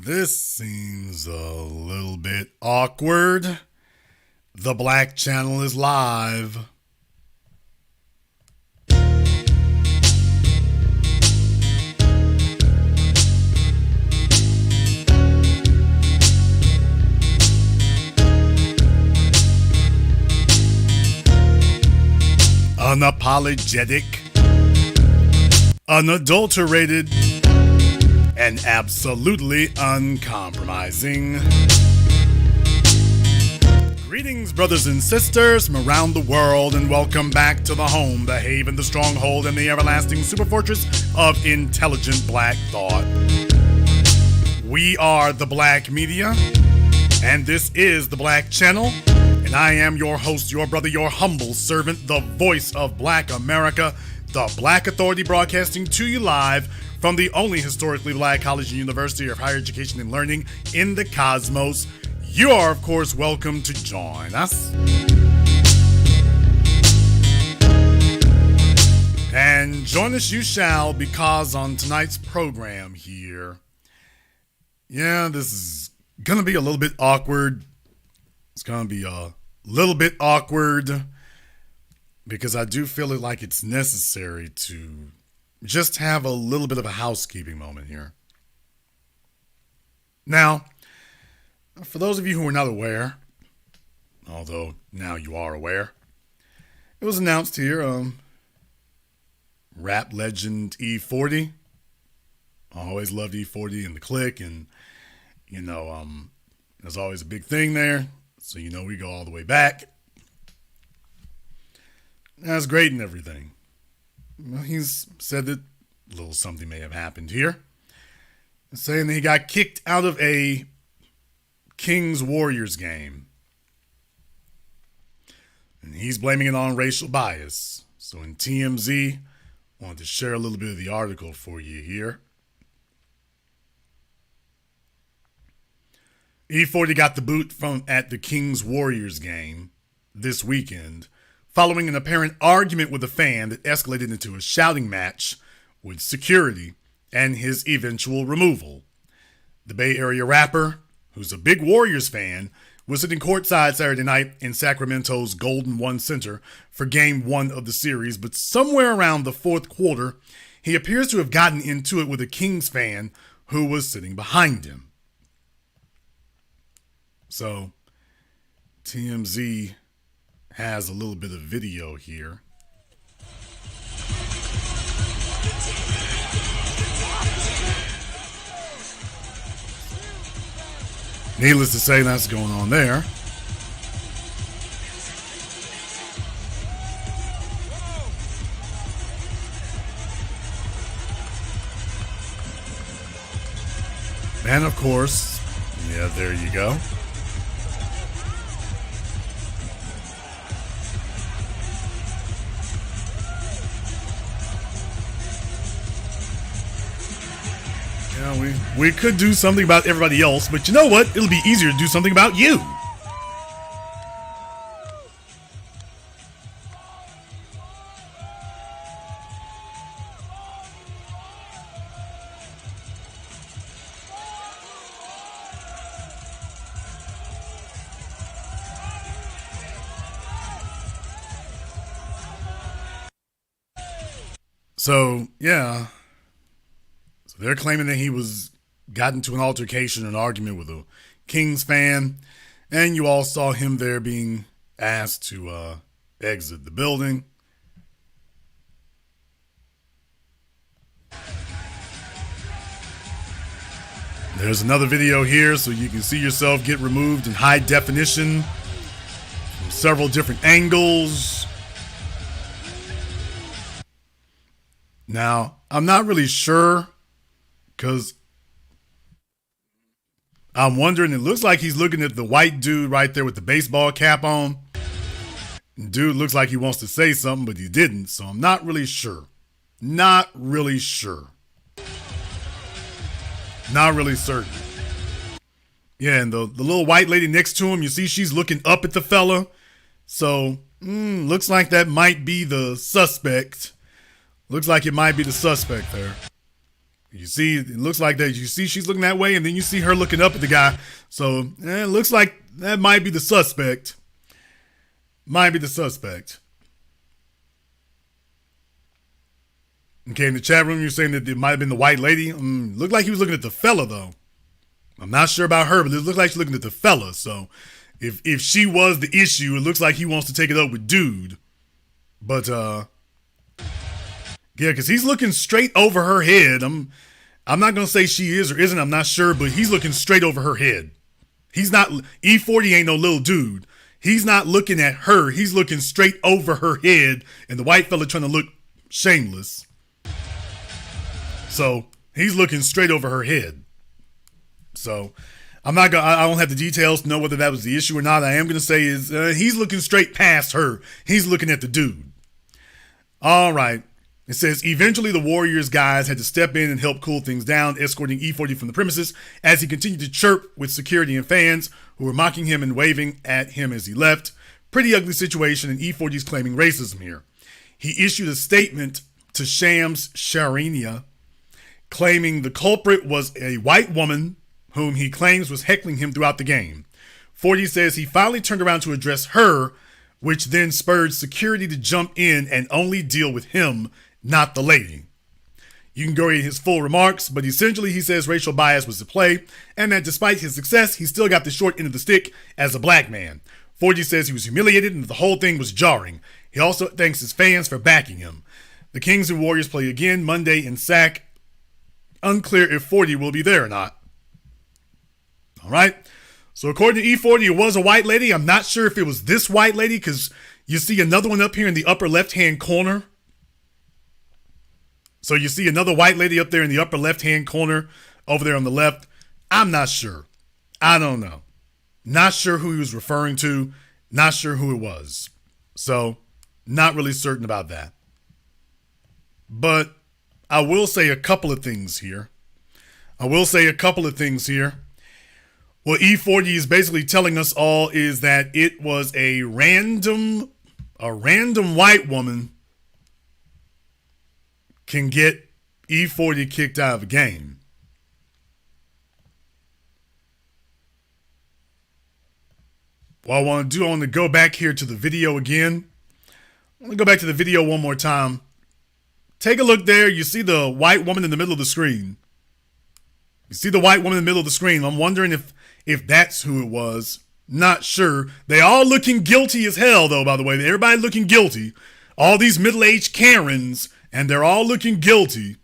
This seems a little bit awkward. The Black Channel is live. Unapologetic, unadulterated, and absolutely uncompromising. Greetings, brothers and sisters from around the world, and welcome back to the home, the haven, the stronghold, and the everlasting superfortress of intelligent black thought. We are the Black Media, and this is the Black Channel, and I am your host, your brother, your humble servant, the voice of Black America, the Black Authority, broadcasting to you live from the only historically black college and university of higher education and learning in the cosmos. You are, of course, welcome to join us. And join us you shall, because on tonight's program here, this is going to be a little bit awkward. It's going to be a little bit awkward because I do feel it like it's necessary to just have a little bit of a housekeeping moment here. Now, for those of you who are not aware, although now you are aware, it was announced here, rap legend E40. I always loved E40 and the Click, and, there's always a big thing there. So, we go all the way back. That's great and everything. Well, he's said that a little something may have happened here. Saying that he got kicked out of a Kings-Warriors game. And he's blaming it on racial bias. So in TMZ, I wanted to share a little bit of the article for you here. E40 got the boot at the Kings-Warriors game this weekend, following an apparent argument with a fan that escalated into a shouting match with security and his eventual removal. The Bay Area rapper, who's a big Warriors fan, was sitting courtside Saturday night in Sacramento's Golden One Center for Game 1 of the series, but somewhere around the fourth quarter, he appears to have gotten into it with a Kings fan who was sitting behind him. So, TMZ has a little bit of video here. Needless to say, that's going on there. And of course, there you go. We could do something about everybody else, but you know what? It'll be easier to do something about you. So, they're claiming that he got into an altercation, an argument with a Kings fan, and you all saw him there being asked to exit the building. There's another video here so you can see yourself get removed in high definition from several different angles. Now, I'm not really sure, because I'm wondering, it looks like he's looking at the white dude right there with the baseball cap on. Dude looks like he wants to say something, but he didn't, so I'm not really sure. Not really sure. Not really certain. Yeah, and the little white lady next to him, you see she's looking up at the fella. So, looks like that might be the suspect. Looks like it might be the suspect there. You see, it looks like that. You see she's looking that way, and then you see her looking up at the guy. So it looks like that might be the suspect. Might be the suspect. Okay, in the chat room, you're saying that it might have been the white lady. Looked like he was looking at the fella, though. I'm not sure about her, but it looked like she's looking at the fella. So if she was the issue, it looks like he wants to take it up with dude. But, yeah, because he's looking straight over her head. I'm not going to say she is or isn't. I'm not sure, but he's looking straight over her head. He's not, E40 ain't no little dude. He's not looking at her. He's looking straight over her head, and the white fella trying to look shameless. So he's looking straight over her head. So I don't have the details to know whether that was the issue or not. I am going to say is he's looking straight past her. He's looking at the dude. All right. It says, eventually the Warriors guys had to step in and help cool things down, escorting E40 from the premises as he continued to chirp with security and fans who were mocking him and waving at him as he left. Pretty ugly situation, and E40's claiming racism here. He issued a statement to Shams Charania claiming the culprit was a white woman whom he claims was heckling him throughout the game. 40 says he finally turned around to address her, which then spurred security to jump in and only deal with him, not the lady. You can go read his full remarks, but essentially he says racial bias was at play, and that despite his success, he still got the short end of the stick as a black man. 40 says he was humiliated and the whole thing was jarring. He also thanks his fans for backing him. The Kings and Warriors play again Monday in SAC. Unclear if 40 will be there or not. All right. So according to E40, it was a white lady. I'm not sure if it was this white lady because you see another one up here in the upper left-hand corner. So you see another white lady up there in the upper left-hand corner over there on the left. I'm not sure. I don't know. Not sure who he was referring to. Not sure who it was. So not really certain about that. But I will say a couple of things here. What E40 is basically telling us all is that it was a random white woman can get E40 kicked out of a game. What I want to go back here to the video again. I want to go back to the video one more time. Take a look there. You see the white woman in the middle of the screen. I'm wondering if that's who it was. Not sure. They all looking guilty as hell, though, by the way. Everybody looking guilty. All these middle-aged Karens, and they're all looking guilty.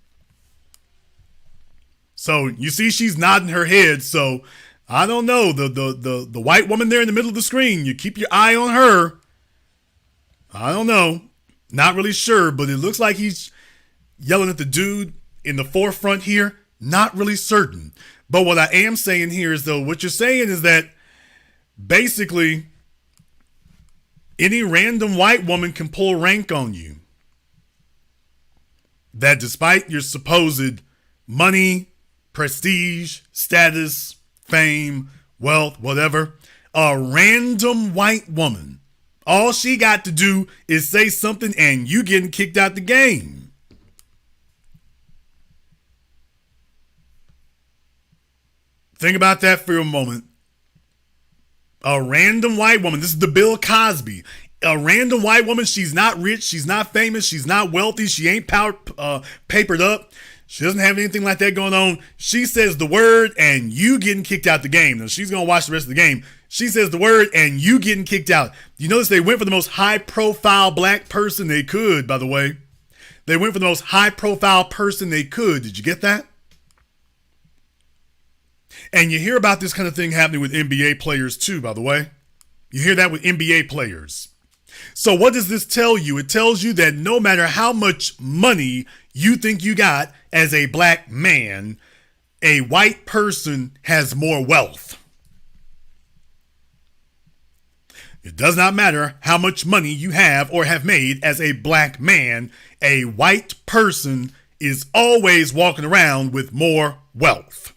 So you see she's nodding her head. So I don't know. The white woman there in the middle of the screen, you keep your eye on her. I don't know. Not really sure, but it looks like he's yelling at the dude in the forefront here. Not really certain. But what I am saying here is, though, what you're saying is that basically any random white woman can pull rank on you. That despite your supposed money, prestige, status, fame, wealth, whatever, a random white woman, all she got to do is say something and you getting kicked out the game. Think about that for a moment. A random white woman. This is the Bill Cosby. A random white woman. She's not rich. She's not famous. She's not wealthy. She ain't papered up. She doesn't have anything like that going on. She says the word and you getting kicked out the game. Now she's going to watch the rest of the game. She says the word and you getting kicked out. You notice they went for the most high profile black person they could, by the way. They went for the most high profile person they could. Did you get that? And you hear about this kind of thing happening with NBA players too, by the way. You hear that with NBA players. So what does this tell you? It tells you that no matter how much money you think you got as a black man, a white person has more wealth. It does not matter how much money you have or have made as a black man, a white person is always walking around with more wealth.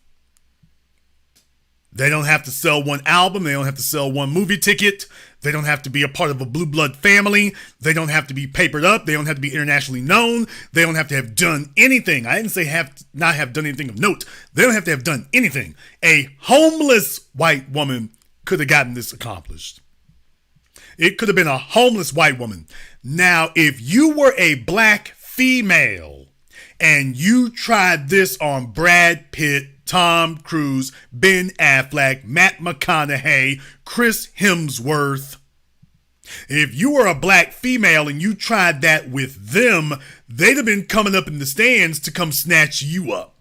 They don't have to sell one album. They don't have to sell one movie ticket. They don't have to be a part of a blue blood family. They don't have to be papered up. They don't have to be internationally known. They don't have to have done anything. I didn't say not have done anything of note. They don't have to have done anything. A homeless white woman could have gotten this accomplished. It could have been a homeless white woman. Now, if you were a black female and you tried this on Brad Pitt, Tom Cruise, Ben Affleck, Matt McConaughey, Chris Hemsworth, if you were a black female and you tried that with them, they'd have been coming up in the stands to come snatch you up.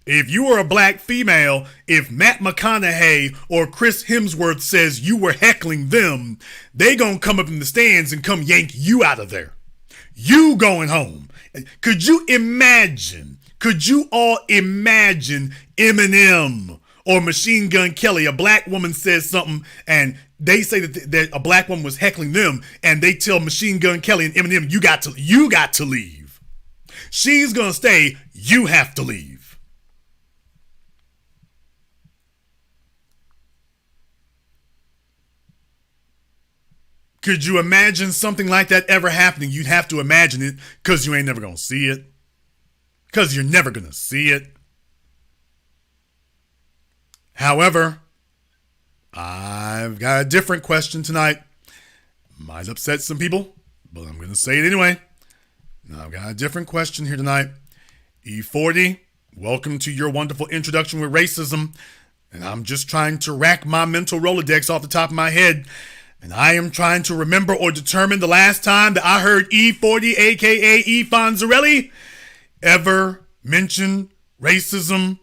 If you were a black female, if Matt McConaughey or Chris Hemsworth says you were heckling them, they gonna come up in the stands and come yank you out of there. You going home. Could you imagine? Could you all imagine Eminem or Machine Gun Kelly? A black woman says something and they say that a black woman was heckling them, and they tell Machine Gun Kelly and Eminem, you got to leave. She's gonna stay. You have to leave. Could you imagine something like that ever happening? You'd have to imagine it because you ain't never going to see it. Because you're never going to see it. However, I've got a different question tonight. Might upset some people, but I'm going to say it anyway. Now, I've got a different question here tonight. E40, welcome to your wonderful introduction with racism. And I'm just trying to rack my mental Rolodex off the top of my head. And I am trying to remember or determine the last time that I heard E40, a.k.a. E. Fonzarelli, ever mention racism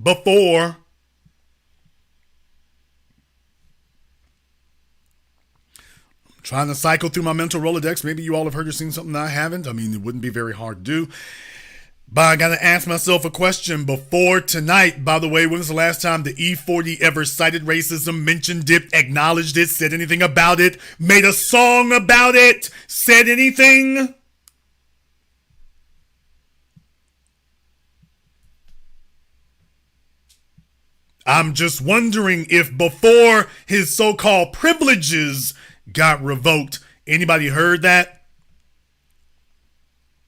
before. I'm trying to cycle through my mental Rolodex. Maybe you all have heard or seen something that I haven't. I mean, it wouldn't be very hard to do. But I got to ask myself a question before tonight. By the way, when was the last time the E40 ever cited racism, mentioned it, acknowledged it, said anything about it, made a song about it, said anything? I'm just wondering if before his so-called privileges got revoked, anybody heard that?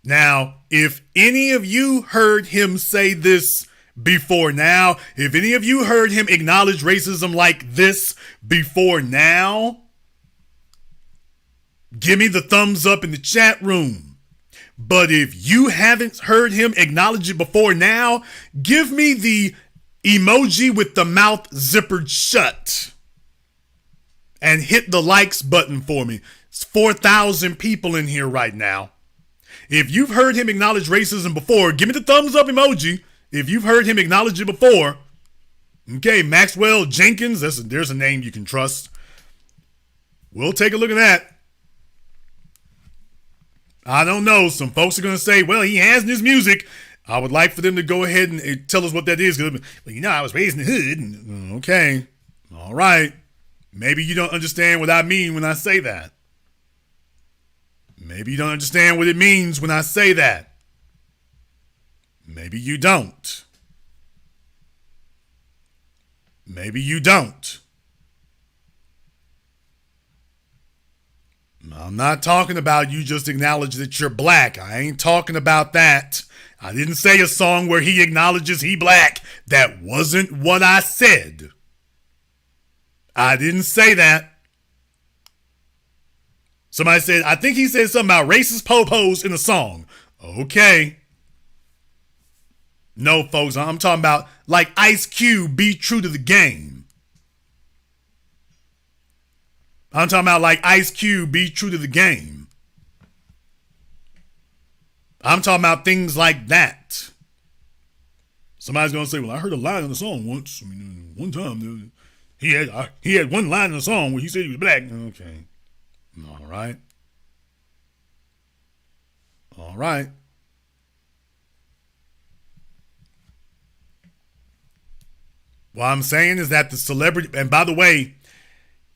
Now, if any of you heard him say this before now, if any of you heard him acknowledge racism like this before now, give me the thumbs up in the chat room. But if you haven't heard him acknowledge it before now, give me the emoji with the mouth zippered shut and hit the likes button for me. It's 4,000 people in here right now. If you've heard him acknowledge racism before, give me the thumbs up emoji. If you've heard him acknowledge it before. Okay, Maxwell Jenkins, there's a name you can trust. We'll take a look at that. I don't know. Some folks are going to say, well, he has in his music. I would like for them to go ahead and tell us what that is. Well, I was raised in the hood. Okay. All right. Maybe you don't understand what I mean when I say that. Maybe you don't understand what it means when I say that. Maybe you don't. Maybe you don't. I'm not talking about you just acknowledge that you're black. I ain't talking about that. I didn't say a song where he acknowledges he black. That wasn't what I said. I didn't say that. Somebody said, I think he said something about racist po-pos in a song. Okay. No, folks, I'm talking about like Ice Cube, be true to the game. I'm talking about like Ice Cube, be true to the game. I'm talking about things like that. Somebody's going to say, well, I heard a line in the song once. I mean, one time he had one line in the song where he said he was black. Okay. All right. All right. What I'm saying is that the celebrity, and by the way,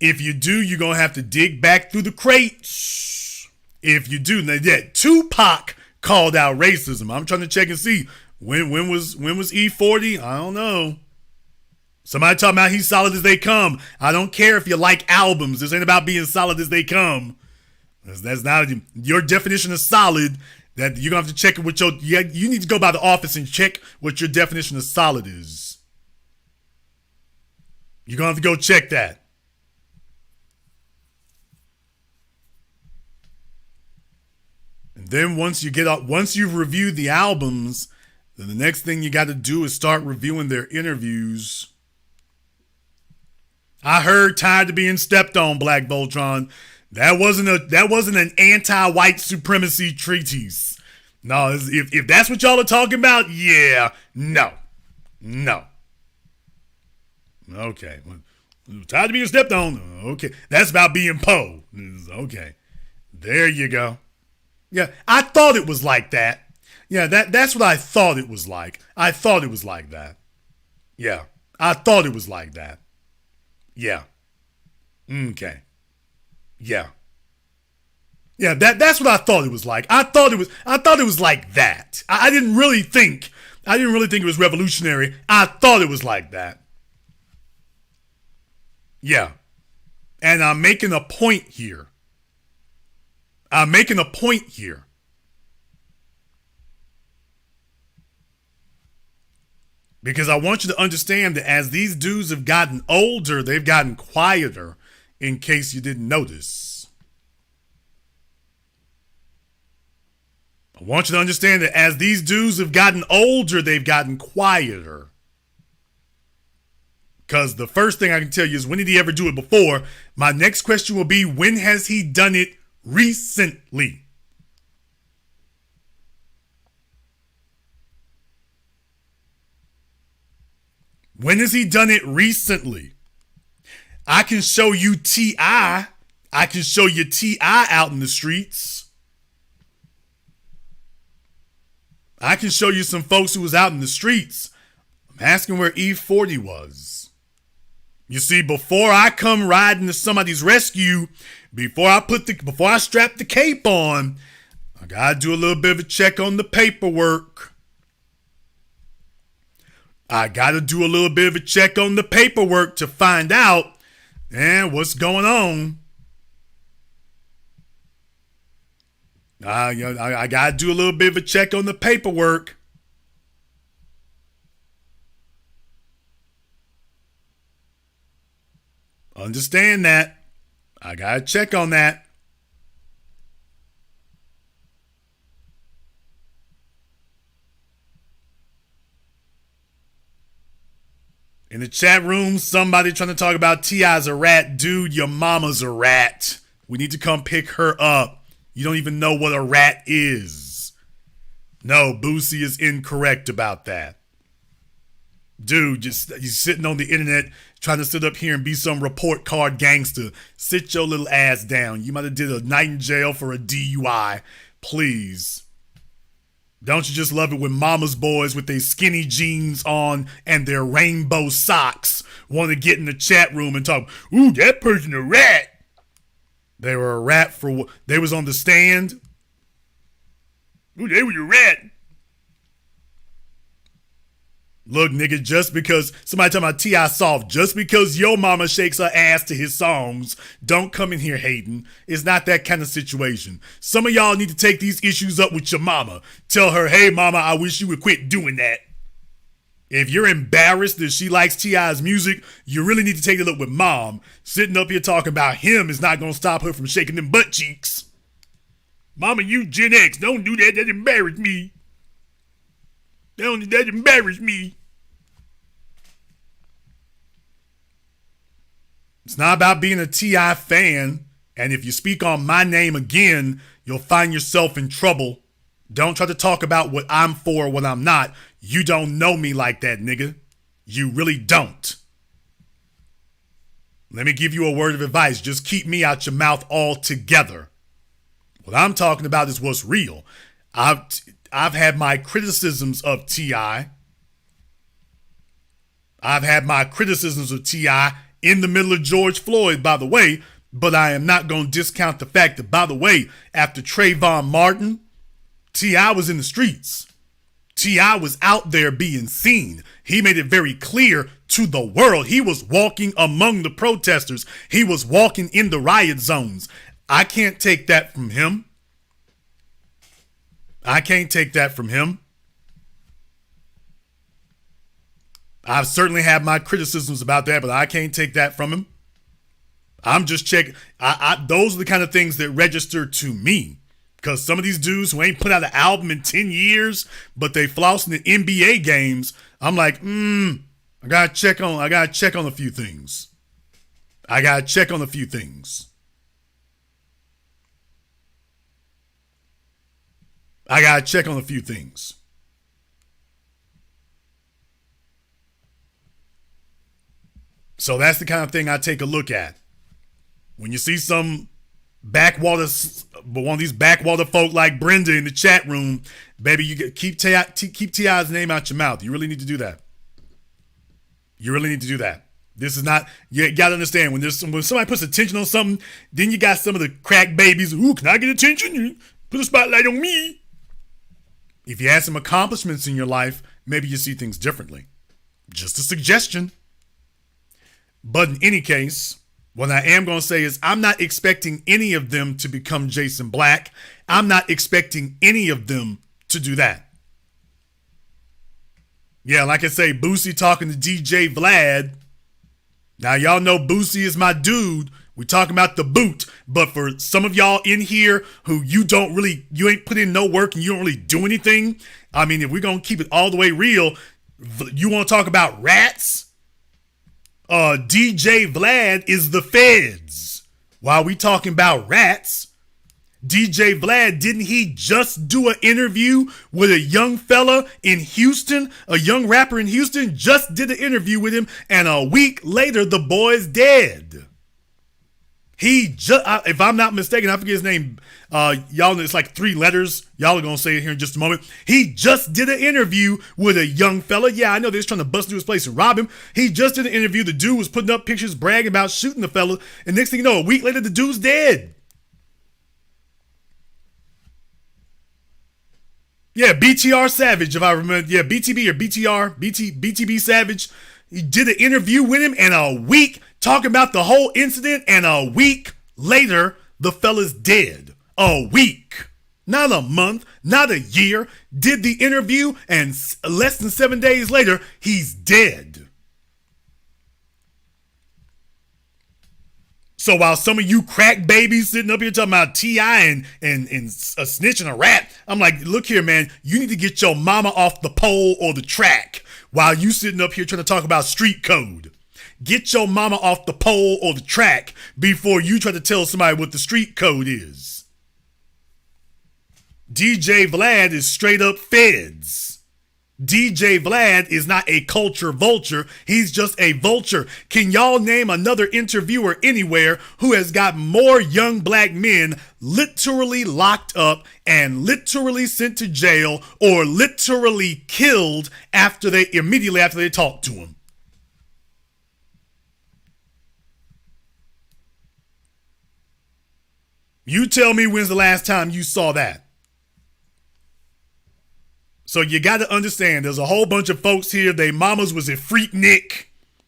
if you do, you're going to have to dig back through the crates. If you do, that Tupac called out racism. I'm trying to check and see when was E40? I don't know. Somebody talking about he's solid as they come. I don't care if you like albums. This ain't about being solid as they come. That's not your definition of solid. That you're gonna have to check it with your. You need to go by the office and check what your definition of solid is. You're gonna have to go check that. And then once you've reviewed the albums, then the next thing you got to do is start reviewing their interviews. I heard "Tired of Being Stepped On," Black Voltron. That wasn't an anti-white supremacy treatise. No, if that's what y'all are talking about, yeah, no. Okay, "Tired of Being Stepped On." Okay, that's about being Poe. Okay, there you go. Yeah, I thought it was like that. Yeah, that's what I thought it was like. I thought it was like that. Yeah, I thought it was like that. Yeah. Okay. Yeah. Yeah, that's what I thought it was like. I thought it was like that. I didn't really think it was revolutionary. I thought it was like that. Yeah. And I'm making a point here. Because I want you to understand that as these dudes have gotten older, they've gotten quieter, in case you didn't notice. I want you to understand that as these dudes have gotten older, they've gotten quieter. Because the first thing I can tell you is, when did he ever do it before? My next question will be, when has he done it recently? When has he done it recently? I can show you T.I. I can show you T.I. out in the streets. I can show you some folks who was out in the streets. I'm asking where E40 was. You see, before I come riding to somebody's rescue, before I strap the cape on, I gotta do a little bit of a check on the paperwork. I got to do a little bit of a check on the paperwork to find out, what's going on. I got to do a little bit of a check on the paperwork. Understand that. I got to check on that. In the chat room, somebody trying to talk about T.I.'s a rat. Dude, your mama's a rat. We need to come pick her up. You don't even know what a rat is. No, Boosie is incorrect about that. Dude, you're sitting on the internet trying to sit up here and be some report card gangster. Sit your little ass down. You might have did a night in jail for a DUI. Please. Don't you just love it when mama's boys with their skinny jeans on and their rainbow socks want to get in the chat room and talk, ooh, that person a rat. They were a rat they was on the stand. Ooh, they were a rat. Look, nigga, just because somebody talking about T.I. soft, just because your mama shakes her ass to his songs, don't come in here hating. It's not that kind of situation. Some of y'all need to take these issues up with your mama. Tell her, hey, mama, I wish you would quit doing that. If you're embarrassed that she likes T.I.'s music, you really need to take it up with mom. Sitting up here talking about him is not going to stop her from shaking them butt cheeks. Mama, you Gen X. Don't do that. That embarrassed me. That embarrassed me. It's not about being a T.I. fan, and if you speak on my name again, you'll find yourself in trouble. Don't try to talk about what I'm for or what I'm not. You don't know me like that, nigga. You really don't. Let me give you a word of advice. Just keep me out your mouth altogether. What I'm talking about is what's real. I've had my criticisms of T.I. I've had my criticisms of T.I. in the middle of George Floyd, by the way, but I am not going to discount the fact that, by the way, after Trayvon Martin, T.I. was in the streets. T.I. was out there being seen. He made it very clear to the world. He was walking among the protesters. He was walking in the riot zones. I can't take that from him. I can't take that from him. I've certainly had my criticisms about that, but I can't take that from him. I'm just checking. Those are the kind of things that register to me. Because some of these dudes who ain't put out an album in 10 years, but they floss in the NBA games, I'm like, I gotta check on a few things. I gotta check on a few things. I gotta check on a few things. So that's the kind of thing I take a look at. When you see some one of these backwater folk like Brenda in the chat room, baby, you keep T.I.'s name out your mouth. You really need to do that. You really need to do that. This is not, you gotta understand, when somebody puts attention on something, then you got some of the crack babies, ooh, can I get attention? Put a spotlight on me. If you had some accomplishments in your life, maybe you see things differently. Just a suggestion. But in any case, what I am going to say is I'm not expecting any of them to become Jason Black. I'm not expecting any of them to do that. Yeah, like I say, Boosie talking to DJ Vlad. Now, y'all know Boosie is my dude. We talking about the boot. But for some of y'all in here who you ain't put in no work and you don't really do anything. I mean, if we're going to keep it all the way real, you want to talk about rats? DJ Vlad is the feds. While we talking about rats, DJ Vlad, didn't he just do an interview with a young fella in Houston? A young rapper in Houston just did an interview with him, and a week later, the boy's dead. He just, if I'm not mistaken, I forget his name. Y'all, it's like 3 letters. Y'all are going to say it here in just a moment. He just did an interview with a young fella. Yeah, I know they're just trying to bust into his place and rob him. He just did an interview. The dude was putting up pictures, bragging about shooting the fella. And next thing you know, a week later, the dude's dead. Yeah, BTR Savage, if I remember. Yeah, BTB or BTR, BTB Savage. He did an interview with him, and a week talking about the whole incident, and a week later, the fella's dead. A week. Not a month, not a year. Did the interview, and less than 7 days later, he's dead. So while some of you crack babies sitting up here talking about T.I. and a snitch and a rat, I'm like, look here, man, you need to get your mama off the pole or the track while you sitting up here trying to talk about street code. Get your mama off the pole or the track before you try to tell somebody what the street code is. DJ Vlad is straight up feds. DJ Vlad is not a culture vulture. He's just a vulture. Can y'all name another interviewer anywhere who has got more young black men literally locked up and literally sent to jail or literally killed immediately after they talked to him? You tell me when's the last time you saw that. So you got to understand, there's a whole bunch of folks here, they mamas was a Freaknik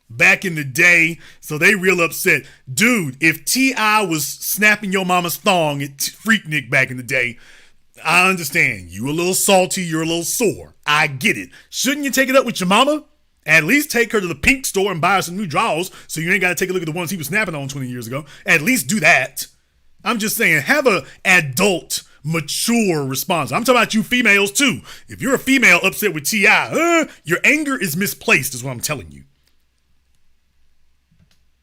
back in the day, so they real upset. Dude, if T.I. was snapping your mama's thong at Freaknik back in the day, I understand. You a little salty, you're a little sore. I get it. Shouldn't you take it up with your mama? At least take her to the pink store and buy her some new drawers so you ain't got to take a look at the ones he was snapping on 20 years ago. At least do that. I'm just saying, have a adult, mature response. I'm talking about you females too. If you're a female upset with T.I., your anger is misplaced is what I'm telling you.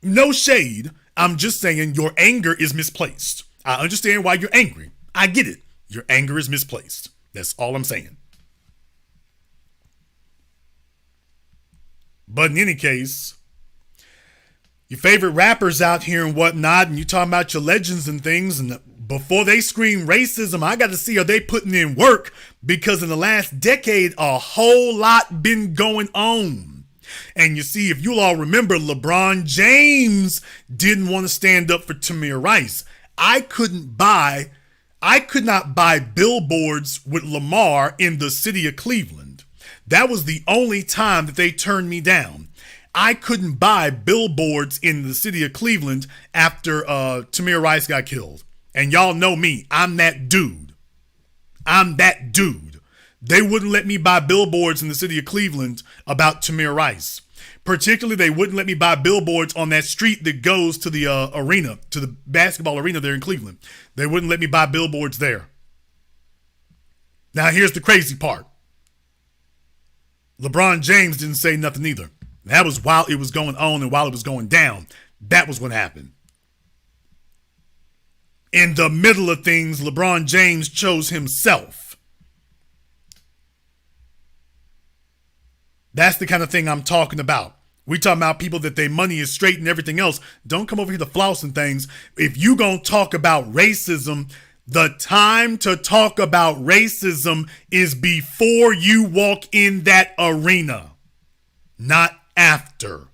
No shade. I'm just saying your anger is misplaced. I understand why you're angry. I get it. Your anger is misplaced. That's all I'm saying. But in any case, your favorite rappers out here and whatnot, and you talking about your legends and things, and before they scream racism, I got to see are they putting in work, because in the last decade, a whole lot been going on. And you see, if you'll all remember, LeBron James didn't want to stand up for Tamir Rice. I could not buy billboards with Lamar in the city of Cleveland. That was the only time that they turned me down. I couldn't buy billboards in the city of Cleveland after Tamir Rice got killed. And y'all know me. I'm that dude. They wouldn't let me buy billboards in the city of Cleveland about Tamir Rice. Particularly, they wouldn't let me buy billboards on that street that goes to the arena, to the basketball arena there in Cleveland. They wouldn't let me buy billboards there. Now, here's the crazy part. LeBron James didn't say nothing either. That was while it was going on and while it was going down. That was what happened. In the middle of things, LeBron James chose himself. That's the kind of thing I'm talking about. We talking about people that their money is straight and everything else. Don't come over here to flossing things. If you gonna talk about racism, the time to talk about racism is before you walk in that arena, not after.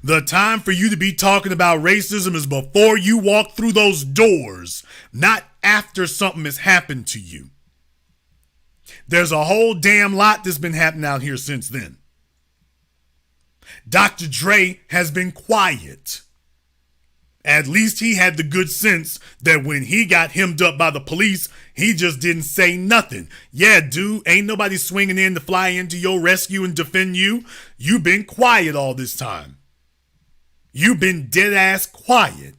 The time for you to be talking about racism is before you walk through those doors, not after something has happened to you. There's a whole damn lot that's been happening out here since then. Dr. Dre has been quiet. At least he had the good sense that when he got hemmed up by the police, he just didn't say nothing. Yeah, dude, ain't nobody swinging in to fly into your rescue and defend you. You've been quiet all this time. You've been dead ass quiet.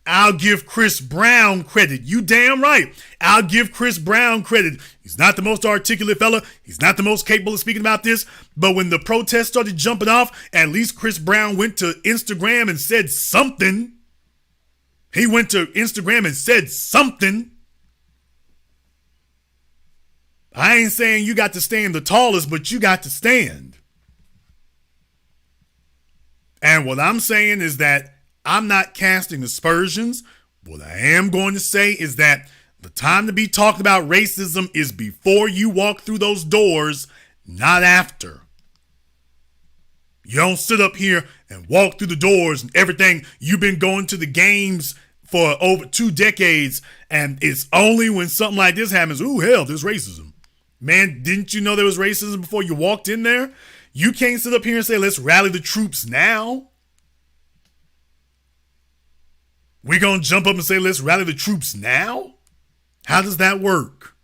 I'll give Chris Brown credit. You damn right. I'll give Chris Brown credit. He's not the most articulate fella. He's not the most capable of speaking about this. But when the protests started jumping off, at least Chris Brown went to Instagram and said something. He went to Instagram and said something. I ain't saying you got to stand the tallest, but you got to stand. And what I'm saying is that I'm not casting aspersions. What I am going to say is that the time to be talking about racism is before you walk through those doors, not after. You don't sit up here and walk through the doors and everything. You've been going to the games for over 2 decades, and it's only when something like this happens, ooh, hell, there's racism. Man, didn't you know there was racism before you walked in there? You can't sit up here and say, let's rally the troops now. We're going to jump up and say, let's rally the troops now? How does that work?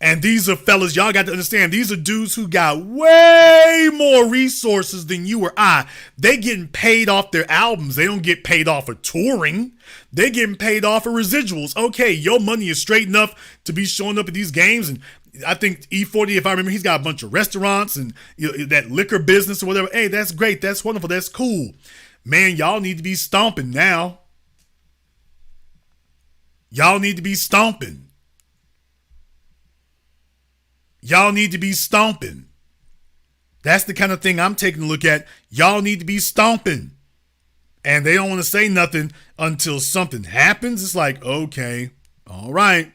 And these are fellas, y'all got to understand, these are dudes who got way more resources than you or I. They getting paid off their albums. They don't get paid off of touring. They getting paid off of residuals. Okay, your money is straight enough to be showing up at these games. And I think E40, if I remember, he's got a bunch of restaurants and that liquor business or whatever. Hey, that's great. That's wonderful. That's cool. Man, y'all need to be stomping now. Y'all need to be stomping. Y'all need to be stomping. That's the kind of thing I'm taking a look at. Y'all need to be stomping. And they don't want to say nothing until something happens. It's like, okay, all right.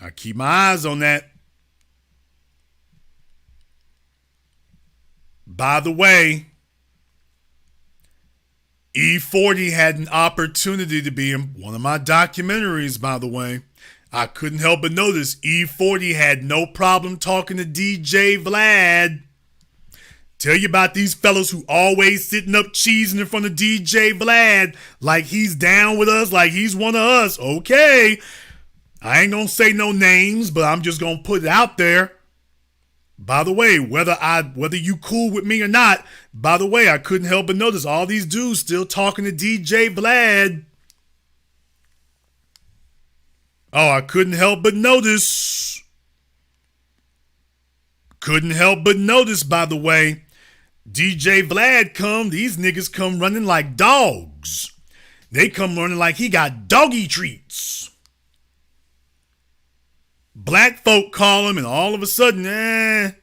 I keep my eyes on that. By the way, E40 had an opportunity to be in one of my documentaries, by the way. I couldn't help but notice E40 had no problem talking to DJ Vlad. Tell you about these fellas who always sitting up cheesing in front of DJ Vlad like he's down with us, like he's one of us. Okay, I ain't gonna say no names, but I'm just gonna put it out there. By the way, whether you cool with me or not, by the way, I couldn't help but notice all these dudes still talking to DJ Vlad. Oh, I couldn't help but notice. Couldn't help but notice, by the way. DJ Vlad these niggas come running like dogs. They come running like he got doggy treats. Black folk call him and all of a sudden,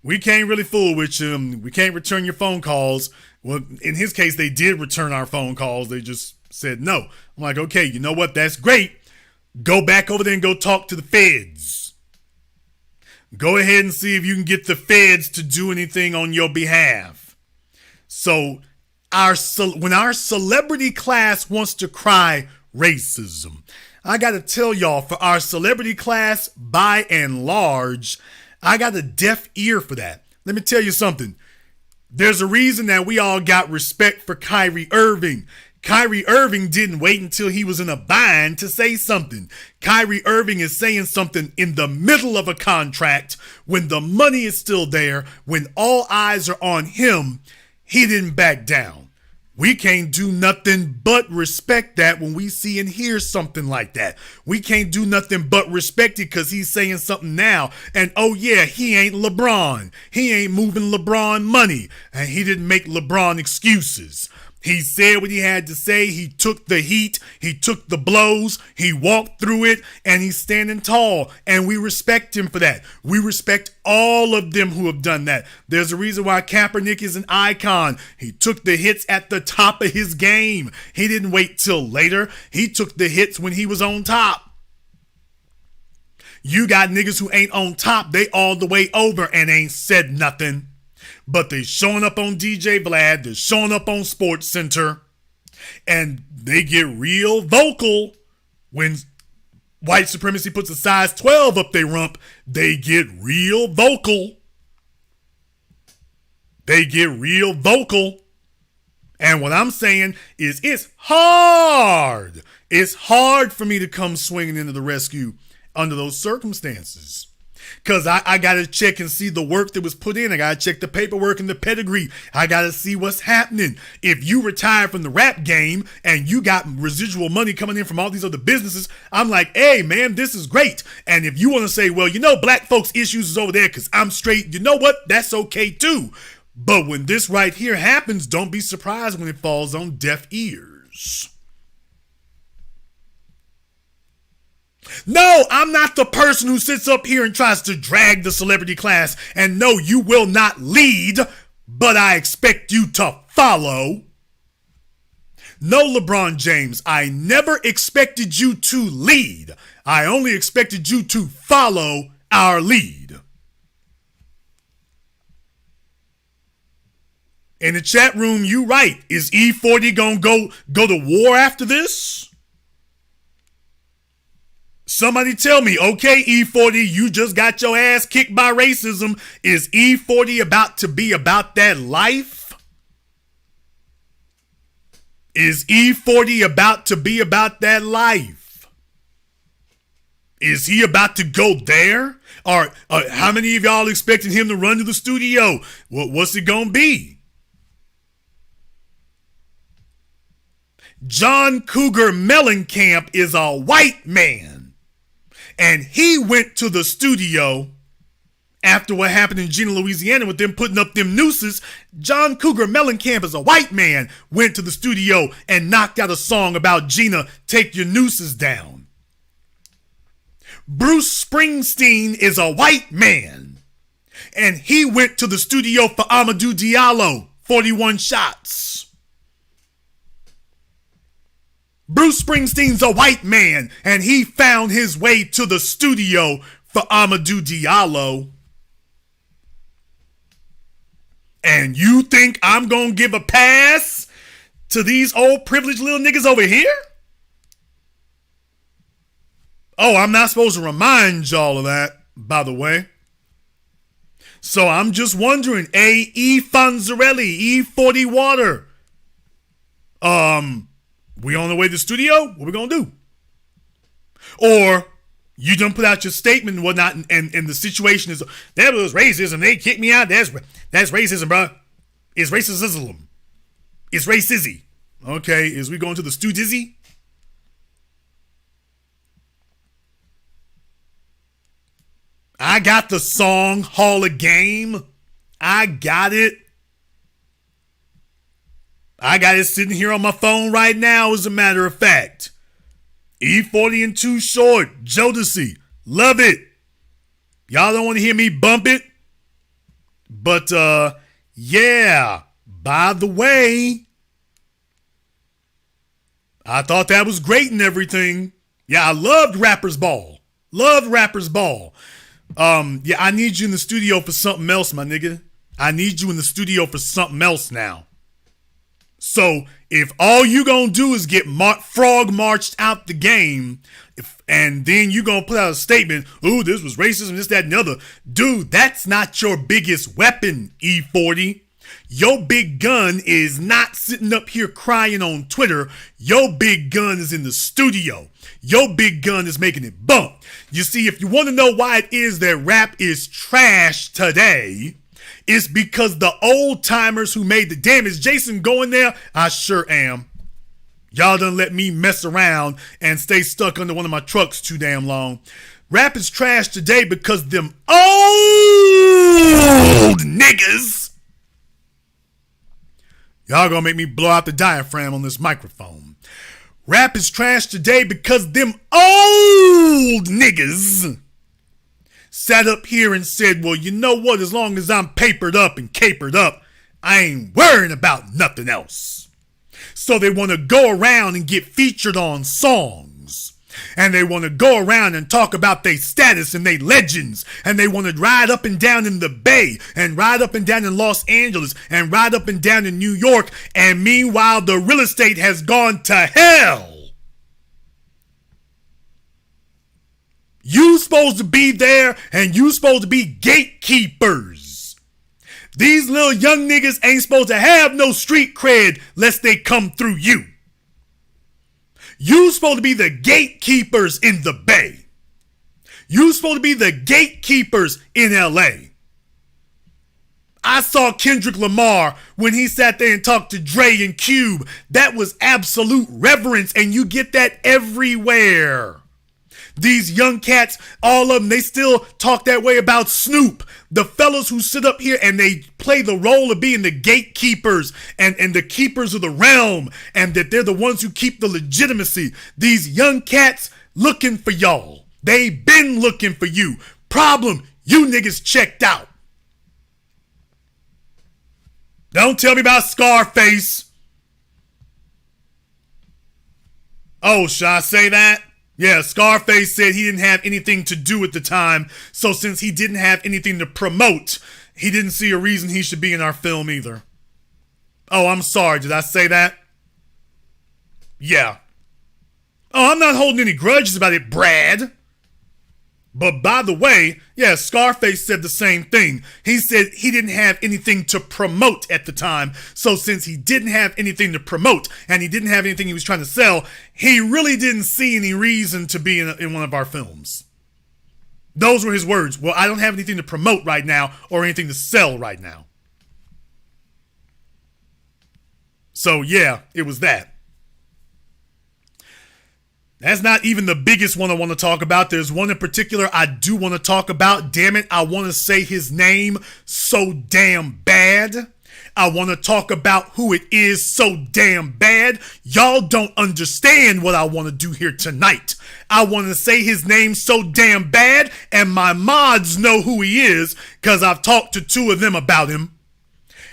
we can't really fool with you. We can't return your phone calls. Well, in his case, they did return our phone calls. They just said no. I'm like, okay, you know what? That's great. Go back over there and go talk to the feds. Go ahead and see if you can get the feds to do anything on your behalf. So when our celebrity class wants to cry racism, I gotta tell y'all, for our celebrity class, by and large, I got a deaf ear for that. Let me tell you something. There's a reason that we all got respect for Kyrie Irving. Kyrie Irving didn't wait until he was in a bind to say something. Kyrie Irving is saying something in the middle of a contract when the money is still there, when all eyes are on him. He didn't back down. We can't do nothing but respect that when we see and hear something like that. We can't do nothing but respect it because he's saying something now. And oh yeah, he ain't LeBron. He ain't moving LeBron money. And he didn't make LeBron excuses. He said what he had to say. He took the heat. He took the blows. He walked through it, and he's standing tall. And we respect him for that. We respect all of them who have done that. There's a reason why Kaepernick is an icon. He took the hits at the top of his game. He didn't wait till later. He took the hits when he was on top. You got niggas who ain't on top. They all the way over and ain't said nothing. But they showing up on DJ Vlad, they're showing up on Sports Center, and they get real vocal when white supremacy puts a size 12 up their rump. They get real vocal. They get real vocal. And what I'm saying is it's hard. It's hard for me to come swinging into the rescue under those circumstances. Because I got to check and see the work that was put in. I got to check the paperwork and the pedigree. I got to see what's happening. If you retire from the rap game and you got residual money coming in from all these other businesses, I'm like, hey, man, this is great. And if you want to say, well, you know, black folks' issues is over there because I'm straight, you know what? That's okay, too. But when this right here happens, don't be surprised when it falls on deaf ears. No, I'm not the person who sits up here and tries to drag the celebrity class. And no, you will not lead, but I expect you to follow. No, LeBron James, I never expected you to lead. I only expected you to follow our lead. In the chat room, you right. Is E40 gonna go to war after this? Somebody tell me, okay, E40, you just got your ass kicked by racism. Is E40 about to be about that life? Is E40 about to be about that life? Is he about to go there? Or how many of y'all expecting him to run to the studio? What's it gonna be? John Cougar Mellencamp is a white man. And he went to the studio after what happened in Gina, Louisiana with them putting up them nooses. John Cougar Mellencamp is a white man, went to the studio and knocked out a song about Gina, take your nooses down. Bruce Springsteen is a white man. And he went to the studio for Amadou Diallo, 41 shots. Bruce Springsteen's a white man, and he found his way to the studio for Amadou Diallo. And you think I'm gonna give a pass to these old privileged little niggas over here? Oh, I'm not supposed to remind y'all of that, by the way. So I'm just wondering, E. Fonzarelli, E40 Water. We on the way to the studio? What we gonna do? Or you done put out your statement and whatnot, and the situation is, that was racism. They kicked me out. That's racism, bro. It's racism. It's racism. Okay, is we going to the stew dizzy? I got the song Hall of Game. I got it. I got it sitting here on my phone right now, as a matter of fact. E40 and Too Short, Jodeci, love it. Y'all don't want to hear me bump it? But, yeah, by the way, I thought that was great and everything. Yeah, I loved Rapper's Ball. Loved Rapper's Ball. Yeah, I need you in the studio for something else, my nigga. I need you in the studio for something else now. So if all you gonna do is get frog marched out the game, And then you gonna put out a statement, ooh, this was racism, this, that, and the other. Dude, that's not your biggest weapon, E40. Your big gun is not sitting up here crying on Twitter. Your big gun is in the studio. Your big gun is making it bump. You see, if you want to know why it is that rap is trash today, it's because the old timers who made the damage. Jason going there? I sure am. Y'all done let me mess around and stay stuck under one of my trucks too damn long. Rap is trash today because them old niggas. Y'all gonna make me blow out the diaphragm on this microphone. Rap is trash today because them old niggas sat up here and said, well, you know what? As long as I'm papered up and capered up, I ain't worrying about nothing else. So they want to go around and get featured on songs. And they want to go around and talk about their status and their legends. And they want to ride up and down in the Bay and ride up and down in Los Angeles and ride up and down in New York. And meanwhile, the real estate has gone to hell. You supposed to be there and you supposed to be gatekeepers. These little young niggas ain't supposed to have no street cred lest they come through you. You supposed to be the gatekeepers in the Bay. You supposed to be the gatekeepers in LA. I saw Kendrick Lamar when he sat there and talked to Dre and Cube. That was absolute reverence, and you get that everywhere. These young cats, all of them, they still talk that way about Snoop. The fellas who sit up here and they play the role of being the gatekeepers and the keepers of the realm, and that they're the ones who keep the legitimacy. These young cats looking for y'all. They been looking for you. Problem, you niggas checked out. Don't tell me about Scarface. Oh, should I say that? Yeah, Scarface said he didn't have anything to do at the time, so since he didn't have anything to promote, he didn't see a reason he should be in our film either. Oh, I'm sorry, did I say that? Yeah. Oh, I'm not holding any grudges about it, Brad. But by the way, yeah, Scarface said the same thing. He said he didn't have anything to promote at the time. So since he didn't have anything to promote and he didn't have anything he was trying to sell, he really didn't see any reason to be in one of our films. Those were his words. Well, I don't have anything to promote right now or anything to sell right now. So yeah, it was that. That's not even the biggest one I want to talk about. There's one in particular I do want to talk about. Damn it, I want to say his name so damn bad. I want to talk about who it is so damn bad. Y'all don't understand what I want to do here tonight. I want to say his name so damn bad, and my mods know who he is because I've talked to two of them about him.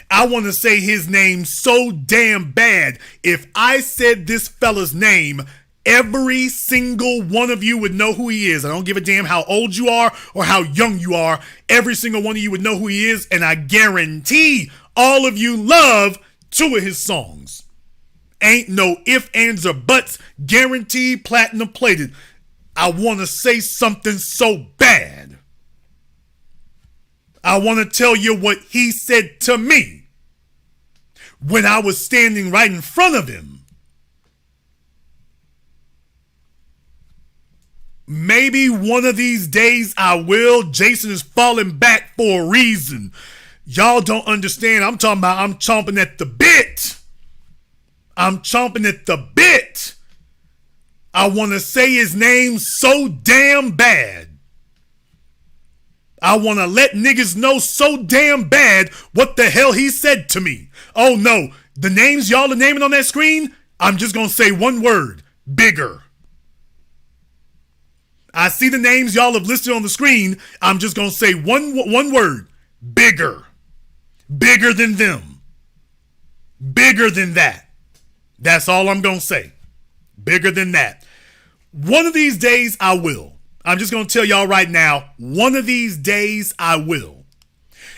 I want to say his name so damn bad. If I said this fella's name, every single one of you would know who he is. I don't give a damn how old you are or how young you are. Every single one of you would know who he is, and I guarantee all of you love two of his songs. Ain't no ifs, ands, or buts. Guaranteed platinum plated. I want to say something so bad. I want to tell you what he said to me when I was standing right in front of him. Maybe one of these days I will. Jason is falling back for a reason. Y'all don't understand. I'm talking about I'm chomping at the bit. I'm chomping at the bit. I want to say his name so damn bad. I want to let niggas know so damn bad what the hell he said to me. Oh no, the names y'all are naming on that screen, I'm just going to say one word: bigger. I see the names y'all have listed on the screen. I'm just going to say one word: bigger. Bigger than them. Bigger than that. That's all I'm going to say. Bigger than that. One of these days I will. I'm just going to tell y'all right now, one of these days I will.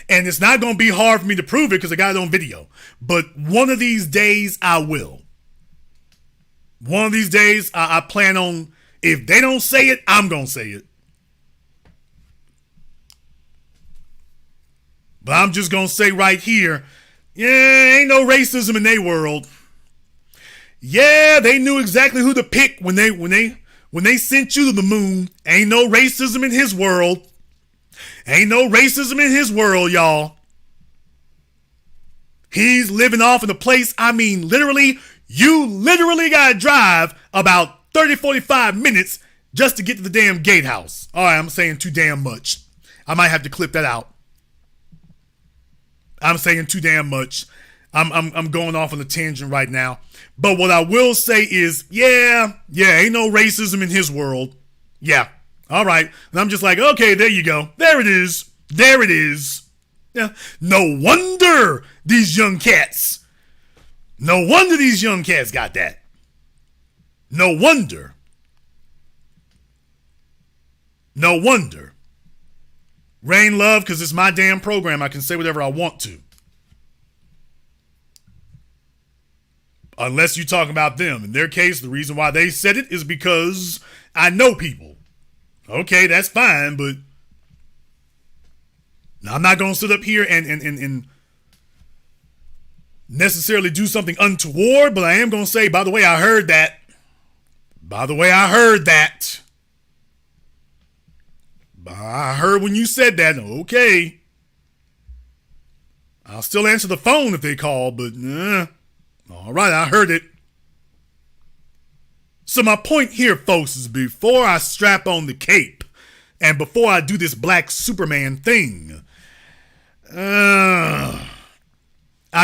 And it's not going to be hard for me to prove it because I got it on video. But one of these days I will. One of these days I plan on If they don't say it, I'm going to say it. But I'm just going to say right here, yeah, ain't no racism in their world. Yeah, they knew exactly who to pick when they sent you to the moon. Ain't no racism in his world. Ain't no racism in his world, y'all. He's living off in a place, I mean, literally, you literally got to drive about 30, 45 minutes just to get to the damn gatehouse. All right, I'm saying too damn much. I might have to clip that out. I'm saying too damn much. I'm going off on a tangent right now. But what I will say is, yeah, ain't no racism in his world. Yeah. All right. And I'm just like, okay, there you go. There it is. There it is. Yeah. No wonder these young cats got that. No wonder. Rain love, because it's my damn program. I can say whatever I want to. Unless you talk about them. In their case, the reason why they said it is because I know people. Okay, that's fine, but I'm not going to sit up here and necessarily do something untoward, but I am going to say, by the way, I heard that. I heard when you said that. Okay. I'll still answer the phone if they call, but all right, I heard it. So my point here, folks, is before I strap on the cape and before I do this Black Superman thing, I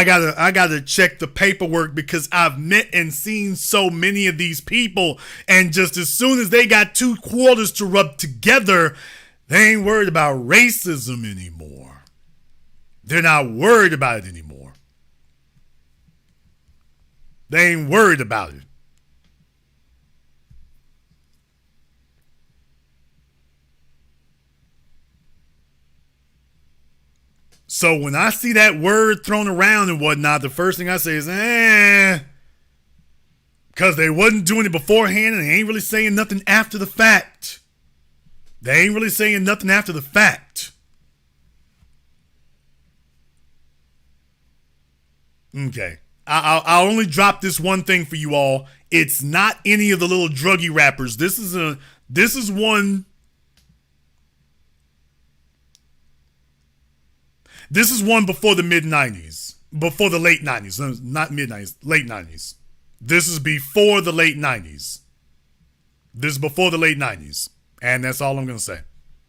gotta check the paperwork, because I've met and seen so many of these people, and just as soon as they got two quarters to rub together, they ain't worried about racism anymore. They're not worried about it anymore. They ain't worried about it. So when I see that word thrown around and whatnot, the first thing I say is, because they wasn't doing it beforehand and they ain't really saying nothing after the fact. Okay. I'll only drop this one thing for you all. It's not any of the little druggy rappers. This is one. This is one before the mid-90s. Before the late 90s. No, not mid-90s. Late 90s. This is before the late 90s. This is before the late 90s. And that's all I'm going to say.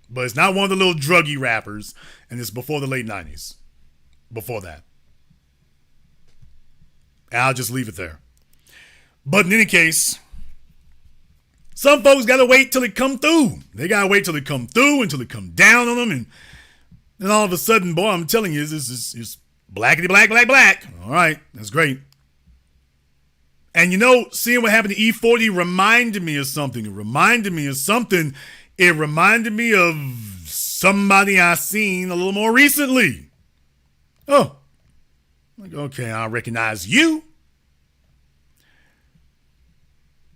But it's not one of the little druggy rappers. And it's before the late 90s. Before that. And I'll just leave it there. But in any case, some folks got to wait till it come through. They got to wait till it come through, until it come down on them. And then all of a sudden, boy, I'm telling you, it's blackity black, black, black. All right, that's great. And you know, seeing what happened to E40 reminded me of something. It reminded me of somebody I seen a little more recently. Oh, like, okay, I recognize you.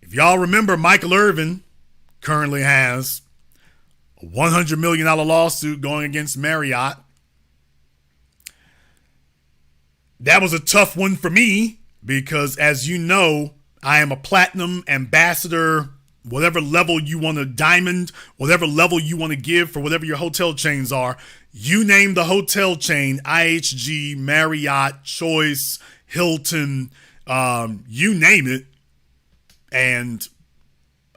If y'all remember, Michael Irvin currently has a $100 million lawsuit going against Marriott. That was a tough one for me because, as you know, I am a platinum ambassador, whatever level you want to diamond, whatever level you want to give for whatever your hotel chains are. You name the hotel chain, IHG, Marriott, Choice, Hilton, you name it. And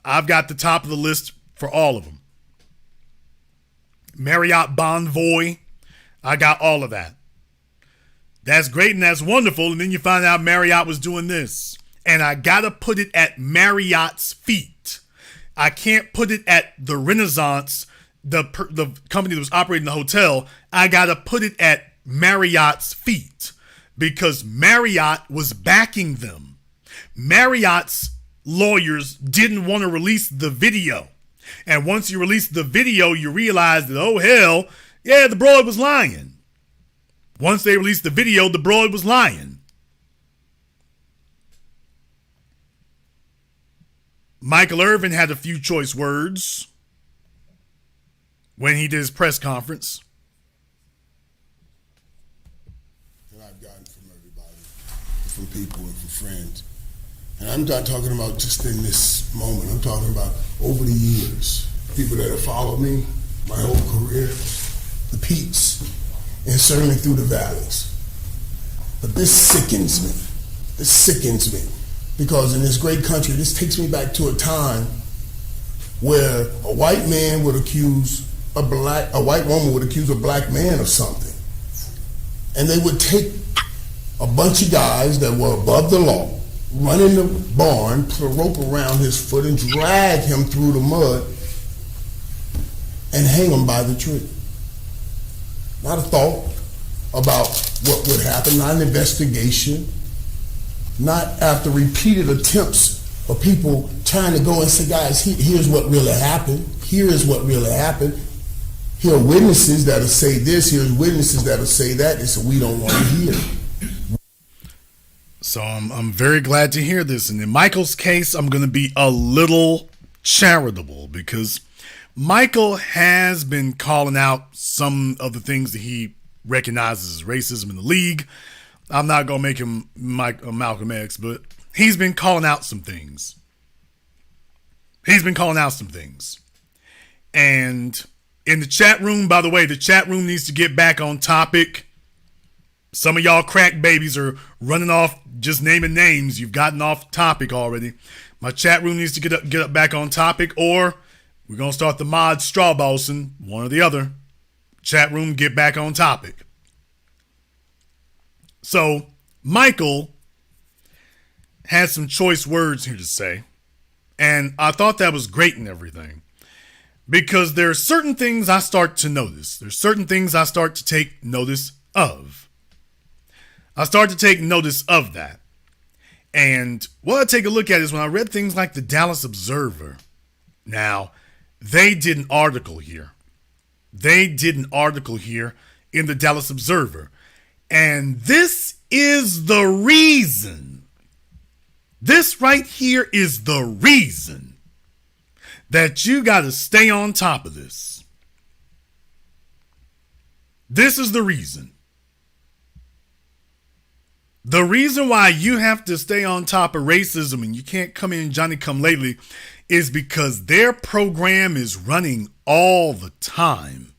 I've got the top of the list for all of them. Marriott Bonvoy, I got all of that. That's great and that's wonderful. And then you find out Marriott was doing this. And I got to put it at Marriott's feet. I can't put it at the Renaissance, the company that was operating the hotel. I got to put it at Marriott's feet because Marriott was backing them. Marriott's lawyers didn't want to release the video. And once you release the video, you realize that, oh, hell, yeah, the broad was lying. Once they released the video, the broad was lying. Michael Irvin had a few choice words when he did his press conference. That I've gotten from everybody, from people and from friends. And I'm not talking about just in this moment. I'm talking about over the years. People that have followed me my whole career, the peaks, and certainly through the valleys. But this sickens me. This sickens me. Because in this great country, this takes me back to a time where a white man would accuse a white woman would accuse a black man of something. And they would take a bunch of guys that were above the law, run in the barn, put a rope around his foot, and drag him through the mud and hang him by the tree. Not a thought about what would happen, not an investigation, not after repeated attempts of people trying to go and say, guys, here's what really happened. Here is what really happened. Here are witnesses that'll say this. Here's witnesses that'll say that. And so we don't want to hear. So I'm very glad to hear this. And in Michael's case, I'm going to be a little charitable because Michael has been calling out some of the things that he recognizes as racism in the league. I'm not going to make him Malcolm X, but he's been calling out some things. And in the chat room, by the way, the chat room needs to get back on topic. Some of y'all crack babies are running off just naming names. You've gotten off topic already. My chat room needs to get up back on topic, or we're going to start the mod straw bossing, one or the other. Chat room, get back on topic. So, Michael had some choice words here to say, and I thought that was great and everything, because there are certain things I start to notice. There's certain things I start to take notice of. I start to take notice of that. And what I take a look at is when I read things like the Dallas Observer. Now, they did an article here. In the Dallas Observer. And this is the reason. This right here is the reason that you got to stay on top of this. This is the reason. The reason why you have to stay on top of racism and you can't come in Johnny come lately is because their program is running all the time.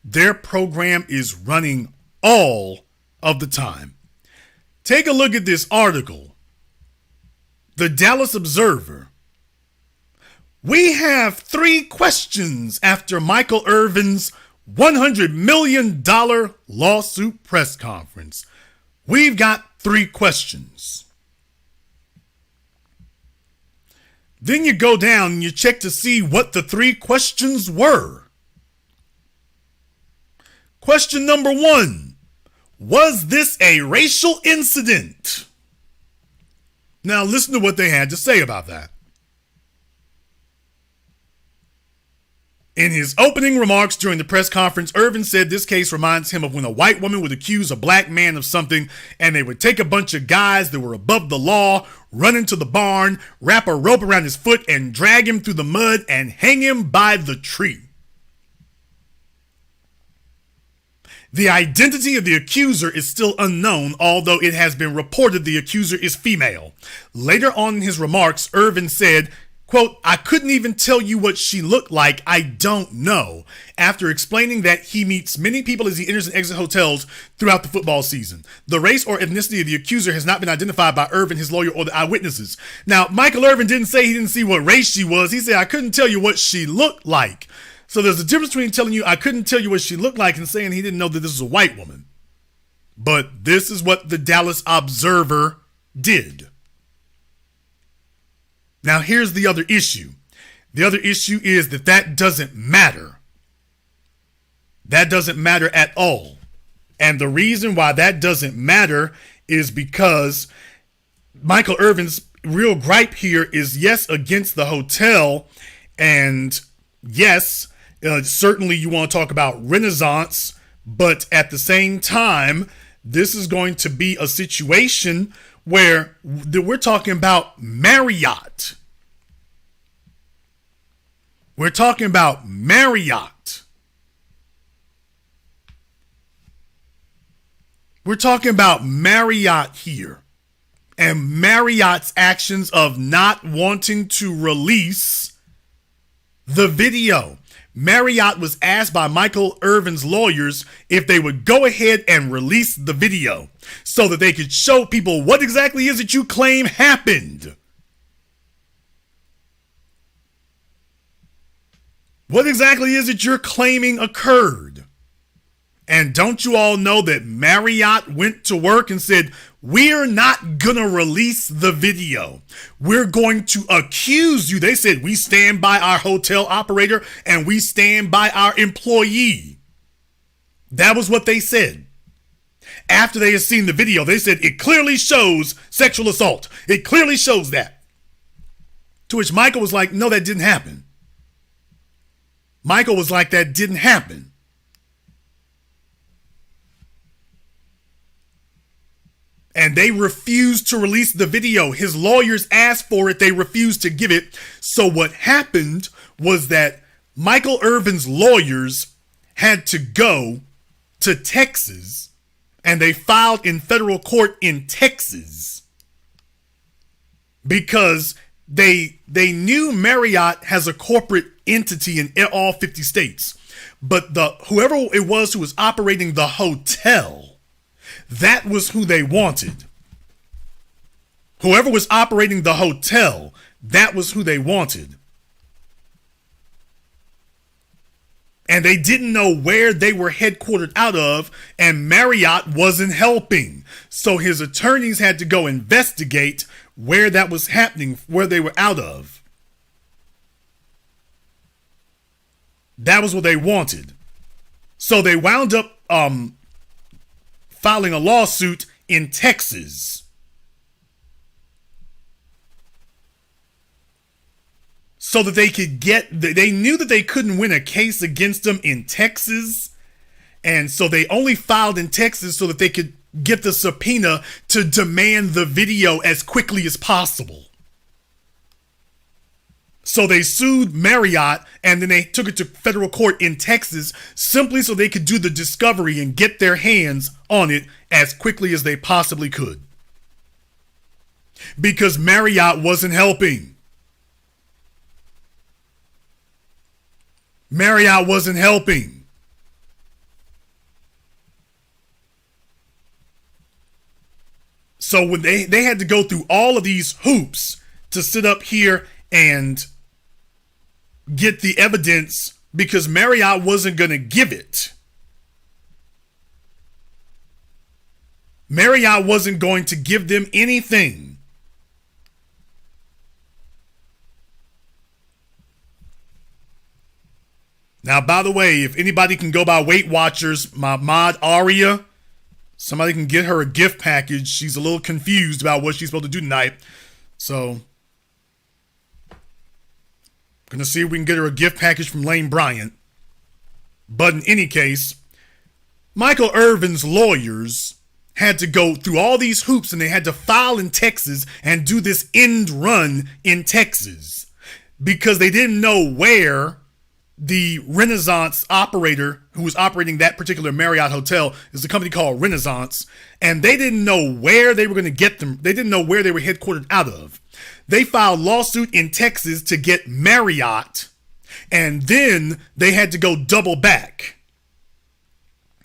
Their program is running all of the time. Take a look at this article. The Dallas Observer. We have 3 questions after Michael Irvin's $100 million lawsuit press conference. We've got 3 questions. Then you go down and you check to see what the 3 questions were. Question number 1. Was this a racial incident? Now listen to what they had to say about that. In his opening remarks during the press conference, Irvin said this case reminds him of when a white woman would accuse a black man of something and they would take a bunch of guys that were above the law, run into the barn, wrap a rope around his foot and drag him through the mud and hang him by the tree. The identity of the accuser is still unknown, although it has been reported the accuser is female. Later on in his remarks, Irvin said, quote, I couldn't even tell you what she looked like. I don't know. After explaining that he meets many people as he enters and exits hotels throughout the football season. The race or ethnicity of the accuser has not been identified by Irvin, his lawyer, or the eyewitnesses. Now, Michael Irvin didn't say he didn't see what race she was. He said, I couldn't tell you what she looked like. So there's a difference between telling you I couldn't tell you what she looked like and saying he didn't know that this was a white woman. But this is what the Dallas Observer did. Now, here's the other issue. The other issue is that doesn't matter. That doesn't matter at all. And the reason why that doesn't matter is because Michael Irvin's real gripe here is, yes, against the hotel. And yes, certainly you want to talk about Renaissance. But at the same time, this is going to be a situation where we're talking about Marriott. We're talking about Marriott. We're talking about Marriott here. And Marriott's actions of not wanting to release the video. Marriott was asked by Michael Irvin's lawyers if they would go ahead and release the video so that they could show people what exactly is it you claim happened. What exactly is it you're claiming occurred? And don't you all know that Marriott went to work and said, we're not going to release the video. We're going to accuse you. They said, we stand by our hotel operator and we stand by our employee. That was what they said. After they had seen the video, they said, it clearly shows sexual assault. It clearly shows that. To which Michael was like, no, that didn't happen. Michael was like, that didn't happen. And they refused to release the video. His lawyers asked for it. They refused to give it. So what happened was that Michael Irvin's lawyers had to go to Texas, and they filed in federal court in Texas because they knew Marriott has a corporate entity in all 50 states. But whoever it was who was operating the hotel, that was who they wanted. Whoever was operating the hotel, that was who they wanted. And they didn't know where they were headquartered out of, and Marriott wasn't helping. So his attorneys had to go investigate where that was happening, where they were out of. That was what they wanted. So they wound up filing a lawsuit in Texas. So that they could they knew that they couldn't win a case against them in Texas. And so they only filed in Texas so that they could get the subpoena to demand the video as quickly as possible. So they sued Marriott, and then they took it to federal court in Texas simply so they could do the discovery and get their hands on it as quickly as they possibly could. Because Marriott wasn't helping. Marriott wasn't helping. So when they had to go through all of these hoops to sit up here and get the evidence because Marriott wasn't going to give it. Marriott wasn't going to give them anything. Now, by the way, if anybody can go by Weight Watchers, my mod Aria, somebody can get her a gift package. She's a little confused about what she's supposed to do tonight. So gonna see if we can get her a gift package from Lane Bryant. But in any case, Michael Irvin's lawyers had to go through all these hoops, and they had to file in Texas and do this end run in Texas because they didn't know where the Renaissance operator who was operating that particular Marriott hotel is a company called Renaissance, and they didn't know where they were going to get them. They didn't know where they were headquartered out of. They filed lawsuit in Texas to get Marriott, and then they had to go double back.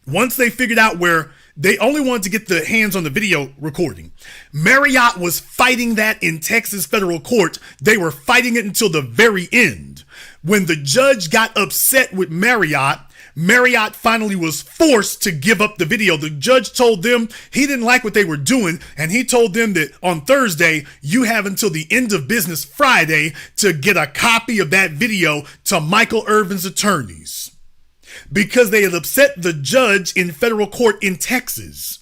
Once they figured out where they only wanted to get the hands on the video recording, Marriott was fighting that in Texas federal court. They were fighting it until the very end. When the judge got upset with Marriott, Marriott finally was forced to give up the video. The judge told them he didn't like what they were doing, and he told them that on Thursday, you have until the end of business Friday to get a copy of that video to Michael Irvin's attorneys, because they had upset the judge in federal court in Texas.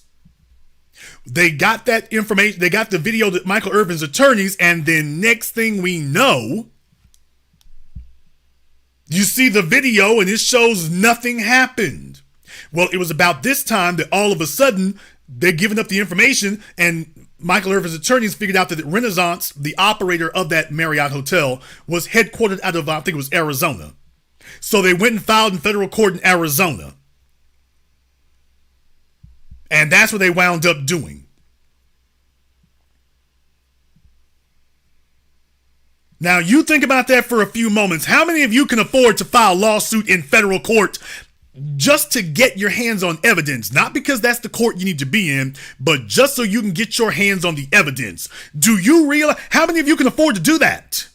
They got that information, they got the video to Michael Irvin's attorneys, and then next thing we know, you see the video and it shows nothing happened. Well, it was about this time that all of a sudden they're giving up the information, and Michael Irvin's attorneys figured out that Renaissance, the operator of that Marriott hotel, was headquartered out of, I think it was Arizona. So they went and filed in federal court in Arizona. And that's what they wound up doing. Now, you think about that for a few moments. How many of you can afford to file a lawsuit in federal court just to get your hands on evidence? Not because that's the court you need to be in, but just so you can get your hands on the evidence. Do you realize how many of you can afford to do that?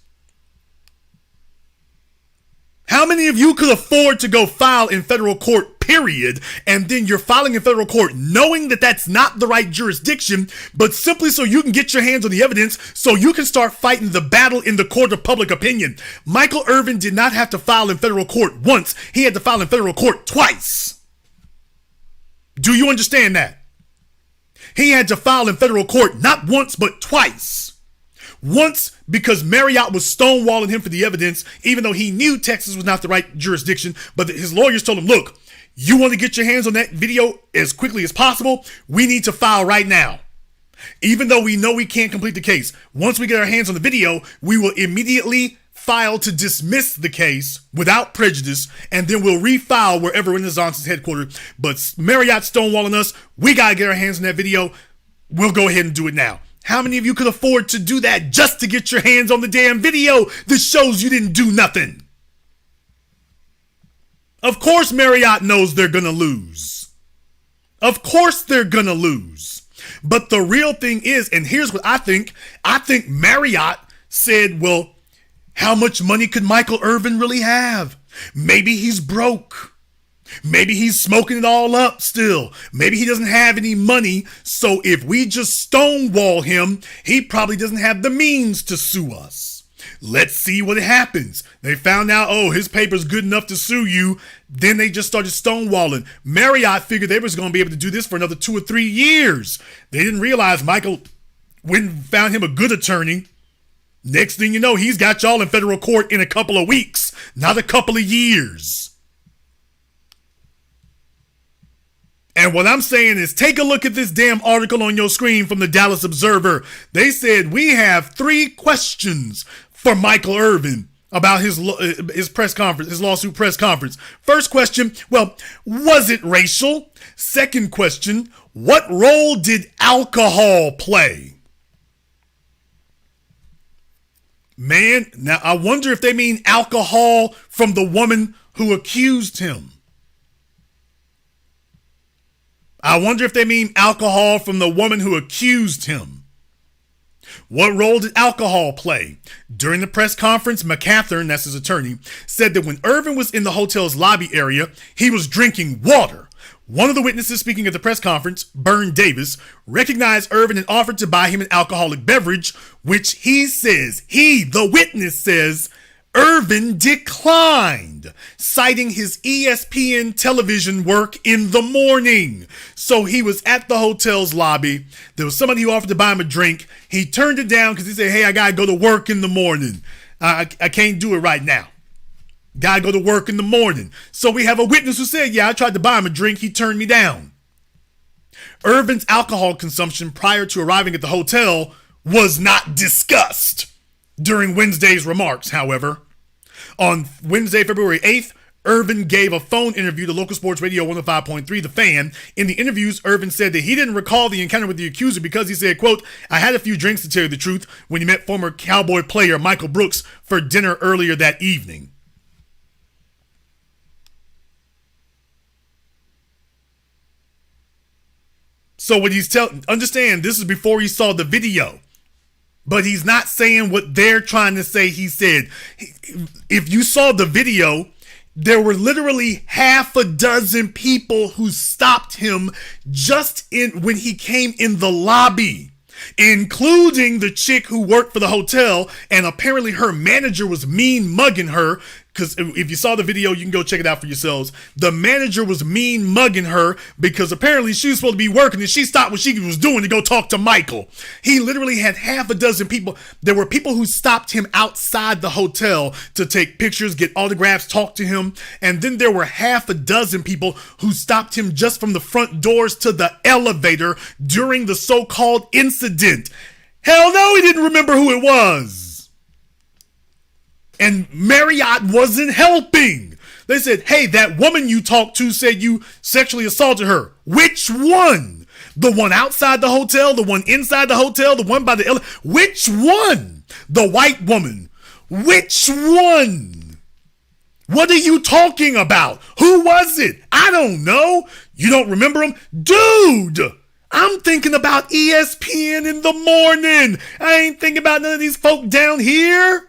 How many of you could afford to go file in federal court, period, and then you're filing in federal court knowing that that's not the right jurisdiction, but simply so you can get your hands on the evidence so you can start fighting the battle in the court of public opinion? Michael Irvin did not have to file in federal court once. He had to file in federal court twice. Do you understand that? He had to file in federal court not once, but twice. Once because Marriott was stonewalling him for the evidence, even though he knew Texas was not the right jurisdiction, but his lawyers told him, look, you want to get your hands on that video as quickly as possible? We need to file right now. Even though we know we can't complete the case, once we get our hands on the video, we will immediately file to dismiss the case without prejudice, and then we'll refile wherever Renaissance is headquartered. But Marriott stonewalling us, we got to get our hands on that video. We'll go ahead and do it now. How many of you could afford to do that just to get your hands on the damn video that shows you didn't do nothing? Of course Marriott knows they're going to lose. Of course they're going to lose. But the real thing is, and here's what I think Marriott said, well, how much money could Michael Irvin really have? Maybe he's broke. Maybe he's smoking it all up still. Maybe he doesn't have any money. So if we just stonewall him, he probably doesn't have the means to sue us. Let's see what happens. They found out, oh, his paper's good enough to sue you. Then they just started stonewalling. Marriott figured they was going to be able to do this for another 2 or 3 years. They didn't realize Michael went and found him a good attorney. Next thing you know, he's got y'all in federal court in a couple of weeks, not a couple of years. And what I'm saying is, take a look at this damn article on your screen from the Dallas Observer. They said we have 3 questions for Michael Irvin about his press conference, his lawsuit press conference. First question, well, was it racial? Second question, what role did alcohol play? Man, now I wonder if they mean alcohol from the woman who accused him. I wonder if they mean alcohol from the woman who accused him. What role did alcohol play? During the press conference, McCathern, that's his attorney, said that when Irvin was in the hotel's lobby area, he was drinking water. One of the witnesses speaking at the press conference, Byrne Davis, recognized Irvin and offered to buy him an alcoholic beverage, which the witness says, Irvin declined, citing his ESPN television work in the morning. So he was at the hotel's lobby. There was somebody who offered to buy him a drink. He turned it down because he said, hey, I got to go to work in the morning. I can't do it right now. Got to go to work in the morning. So we have a witness who said, yeah, I tried to buy him a drink. He turned me down. Irvin's alcohol consumption prior to arriving at the hotel was not discussed during Wednesday's remarks, however. On Wednesday, February 8th, Irvin gave a phone interview to local sports radio 105.3 The Fan. In the interviews, Irvin said that he didn't recall the encounter with the accuser because he said, quote, I had a few drinks to tell you the truth when he met former Cowboy player Michael Brooks for dinner earlier that evening. So what he's understand, this is before he saw the video. But he's not saying what they're trying to say he said. If you saw the video, there were literally half a dozen people who stopped him when he came in the lobby, including the chick who worked for the hotel, and apparently her manager was mean mugging her, because if you saw the video, you can go check it out for yourselves. The manager was mean mugging her because apparently she was supposed to be working and she stopped what she was doing to go talk to Michael. He literally had half a dozen people. There were people who stopped him outside the hotel to take pictures, get autographs, talk to him. And then there were half a dozen people who stopped him just from the front doors to the elevator during the so-called incident. Hell no, he didn't remember who it was. And Marriott wasn't helping. They said, hey, that woman you talked to said you sexually assaulted her. Which one? The one outside the hotel? The one inside the hotel? The one by the elevator? Which one? The white woman. Which one? What are you talking about? Who was it? I don't know. You don't remember him? Dude, I'm thinking about ESPN in the morning. I ain't thinking about none of these folk down here.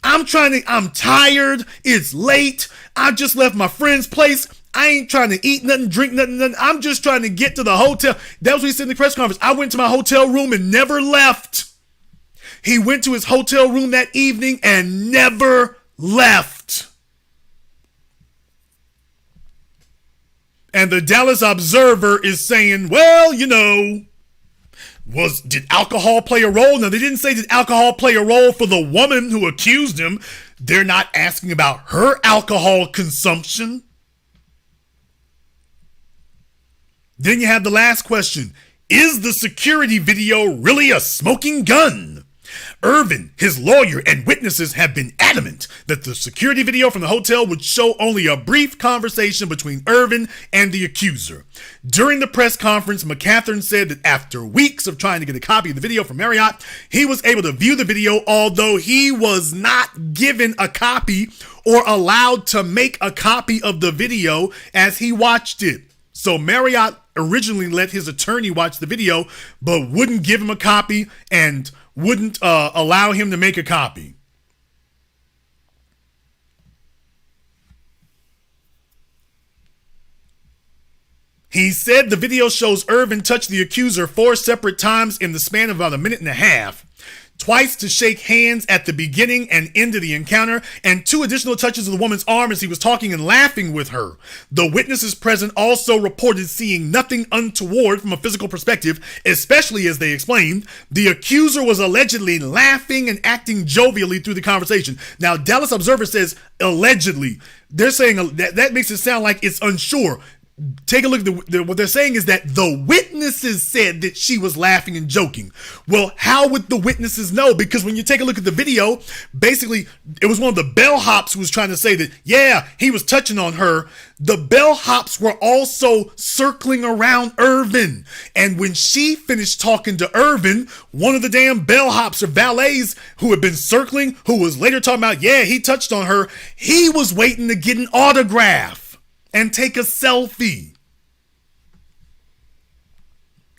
I'm tired. It's late. I just left my friend's place. I ain't trying to eat nothing, drink nothing. I'm just trying to get to the hotel. That was what he said in the press conference. I went to my hotel room and never left. He went to his hotel room that evening and never left. And the Dallas Observer is saying, well, you know, did alcohol play a role? No, they didn't say did alcohol play a role for the woman who accused him. They're not asking about her alcohol consumption. Then you have the last question. Is the security video really a smoking gun? Irvin, his lawyer, and witnesses have been adamant that the security video from the hotel would show only a brief conversation between Irvin and the accuser. During the press conference, McCatherine said that after weeks of trying to get a copy of the video from Marriott, he was able to view the video, although he was not given a copy or allowed to make a copy of the video as he watched it. So Marriott originally let his attorney watch the video, but wouldn't give him a copy and wouldn't allow him to make a copy. He said the video shows Irvin touch the accuser 4 separate times in the span of about a minute and a half. Twice to shake hands at the beginning and end of the encounter, and 2 additional touches of the woman's arm as he was talking and laughing with her. The witnesses present also reported seeing nothing untoward from a physical perspective, especially as they explained, the accuser was allegedly laughing and acting jovially through the conversation. Now, Dallas Observer says allegedly. They're saying that makes it sound like it's unsure. Take a look at what they're saying is that the witnesses said that she was laughing and joking. Well, how would the witnesses know? Because when you take a look at the video, basically it was one of the bellhops who was trying to say that, yeah, he was touching on her. The bellhops were also circling around Irvin. And when she finished talking to Irvin, one of the damn bellhops or valets who had been circling, who was later talking about, yeah, he touched on her, he was waiting to get an autograph and take a selfie.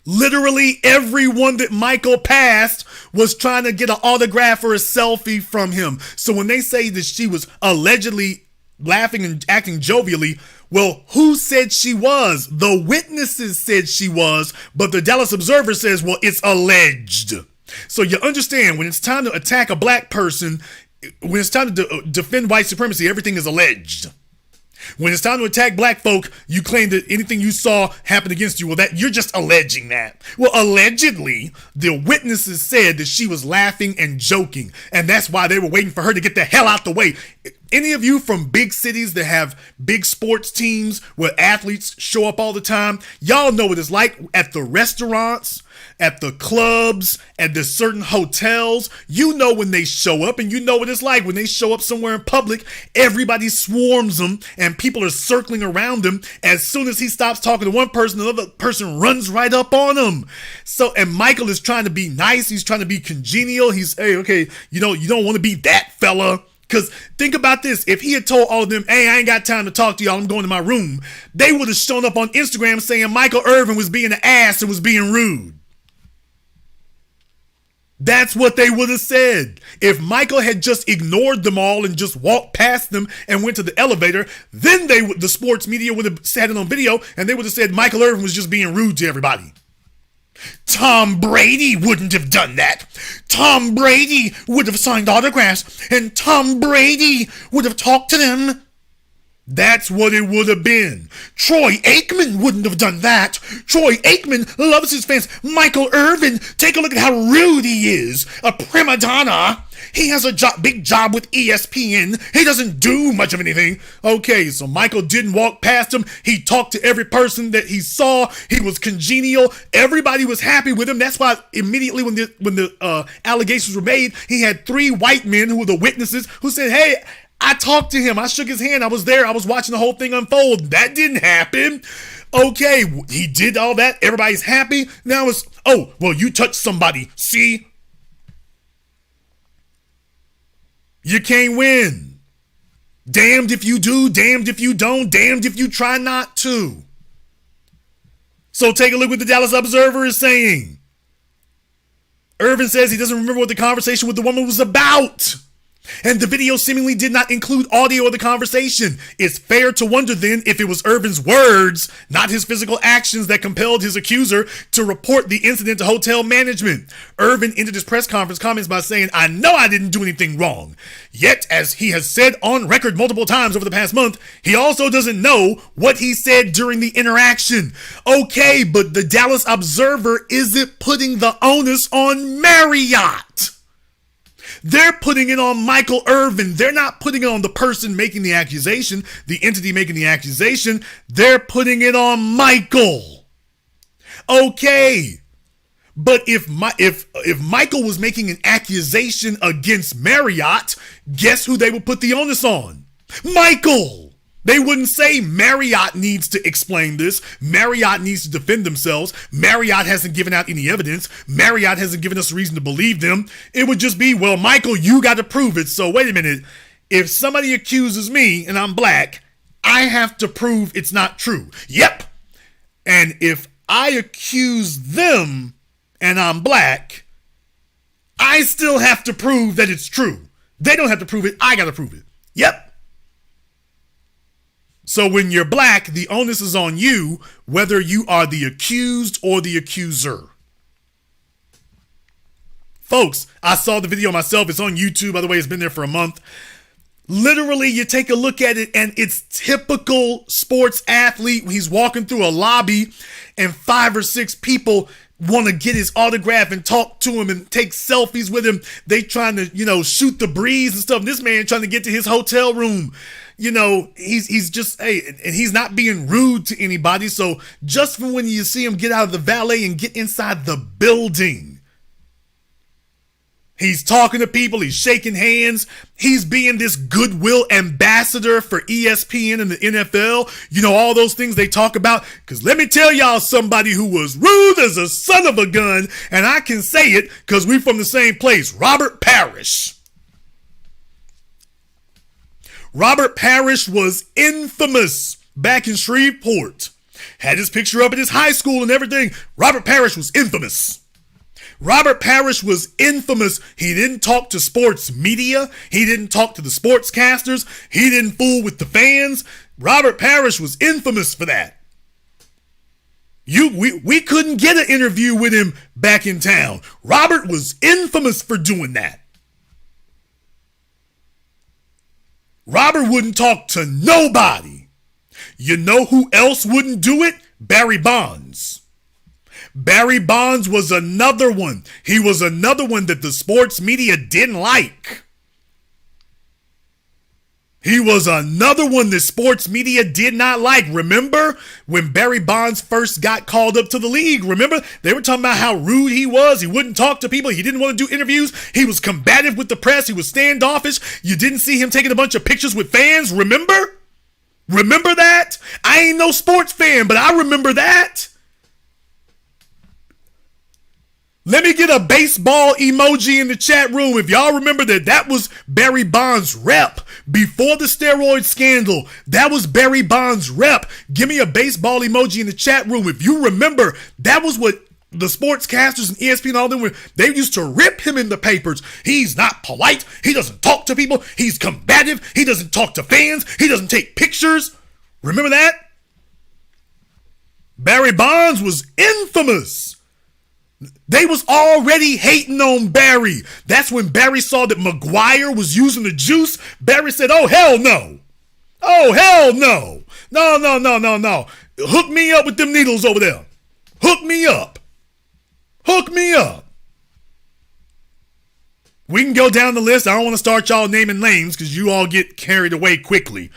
Literally everyone that Michael passed was trying to get an autograph or a selfie from him. So when they say that she was allegedly laughing and acting jovially, well, who said she was? The witnesses said she was, but the Dallas Observer says, well, it's alleged. So you understand, when it's time to attack a black person, when it's time to defend white supremacy, everything is alleged. When it's time to attack black folk, you claim that anything you saw happened against you. Well, that you're just alleging that. Well, allegedly, the witnesses said that she was laughing and joking, and that's why they were waiting for her to get the hell out the way. Any of you from big cities that have big sports teams where athletes show up all the time, y'all know what it's like at the restaurants, at the clubs, at the certain hotels. You know when they show up, and you know what it's like when they show up somewhere in public. Everybody swarms them and people are circling around them. As soon as he stops talking to one person, another person runs right up on him. So, and Michael is trying to be nice. He's trying to be congenial. He's, hey, okay, you don't want to be that fella. Because think about this. If he had told all of them, hey, I ain't got time to talk to y'all, I'm going to my room, they would have shown up on Instagram saying Michael Irvin was being an ass and was being rude. That's what they would have said. If Michael had just ignored them all and just walked past them and went to the elevator, then the sports media would have had it on video and they would have said Michael Irvin was just being rude to everybody. Tom Brady wouldn't have done that. Tom Brady would have signed autographs, and Tom Brady would have talked to them. That's what it would have been. Troy Aikman wouldn't have done that. Troy Aikman loves his fans. Michael Irvin, take a look at how rude he is. A prima donna. He has a big job with ESPN. He doesn't do much of anything. Okay, so Michael didn't walk past him. He talked to every person that he saw. He was congenial. Everybody was happy with him. That's why immediately when the allegations were made, he had 3 white men who were the witnesses who said, hey, I talked to him. I shook his hand. I was there. I was watching the whole thing unfold. That didn't happen. Okay, he did all that. Everybody's happy. Now it's, oh, well, you touched somebody. See? You can't win. Damned if you do, damned if you don't, damned if you try not to. So take a look what the Dallas Observer is saying. Irvin says he doesn't remember what the conversation with the woman was about. And the video seemingly did not include audio of the conversation. It's fair to wonder then if it was Irvin's words, not his physical actions, that compelled his accuser to report the incident to hotel management. Irvin ended his press conference comments by saying, I know I didn't do anything wrong. Yet, as he has said on record multiple times over the past month, he also doesn't know what he said during the interaction. Okay, but the Dallas Observer isn't putting the onus on Marriott. They're putting it on Michael Irvin. They're not putting it on the person making the accusation, the entity making the accusation. They're putting it on Michael. Okay. But if Michael was making an accusation against Marriott, guess who they would put the onus on? Michael. They wouldn't say Marriott needs to explain this. Marriott needs to defend themselves. Marriott hasn't given out any evidence. Marriott hasn't given us a reason to believe them. It would just be, well, Michael, you got to prove it. So wait a minute. If somebody accuses me and I'm black, I have to prove it's not true. Yep. And if I accuse them and I'm black, I still have to prove that it's true. They don't have to prove it. I got to prove it. Yep. So when you're black, the onus is on you, whether you are the accused or the accuser. Folks, I saw the video myself. It's on YouTube. By the way, it's been there for a month. Literally, you take a look at it and it's typical sports athlete. He's walking through a lobby and 5 or 6 people want to get his autograph and talk to him and take selfies with him. They trying to, shoot the breeze and stuff. This man trying to get to his hotel room. He's just, hey, and he's not being rude to anybody. So just from when you see him get out of the valet and get inside the building, he's talking to people, he's shaking hands, he's being this goodwill ambassador for ESPN and the NFL. All those things they talk about. Because let me tell y'all somebody who was rude as a son of a gun, and I can say it because we're from the same place, Robert Parrish. Robert Parrish was infamous back in Shreveport. Had his picture up at his high school and everything. Robert Parrish was infamous. Robert Parrish was infamous. He didn't talk to sports media. He didn't talk to the sportscasters. He didn't fool with the fans. Robert Parrish was infamous for that. We couldn't get an interview with him back in town. Robert was infamous for doing that. Robert wouldn't talk to nobody. You know who else wouldn't do it? Barry Bonds. Barry Bonds was another one. He was another one that the sports media didn't like. He was another one that sports media did not like. Remember when Barry Bonds first got called up to the league? Remember they were talking about how rude he was. He wouldn't talk to people. He didn't want to do interviews. He was combative with the press. He was standoffish. You didn't see him taking a bunch of pictures with fans. Remember? Remember that? I ain't no sports fan, but I remember that. Let me get a baseball emoji in the chat room if y'all remember that was Barry Bonds' rep before the steroid scandal. That was Barry Bonds' rep. Give me a baseball emoji in the chat room if you remember. That was what the sportscasters and ESPN and all them they used to rip him in the papers. He's not polite. He doesn't talk to people. He's combative. He doesn't talk to fans. He doesn't take pictures. Remember that? Barry Bonds was infamous They was already hating on Barry. That's when Barry saw that McGuire was using the juice. Barry said, oh, hell no. Oh, hell no. No, no, no, no, no. Hook me up with them needles over there. Hook me up. Hook me up. We can go down the list. I don't want to start y'all naming names because you all get carried away quickly.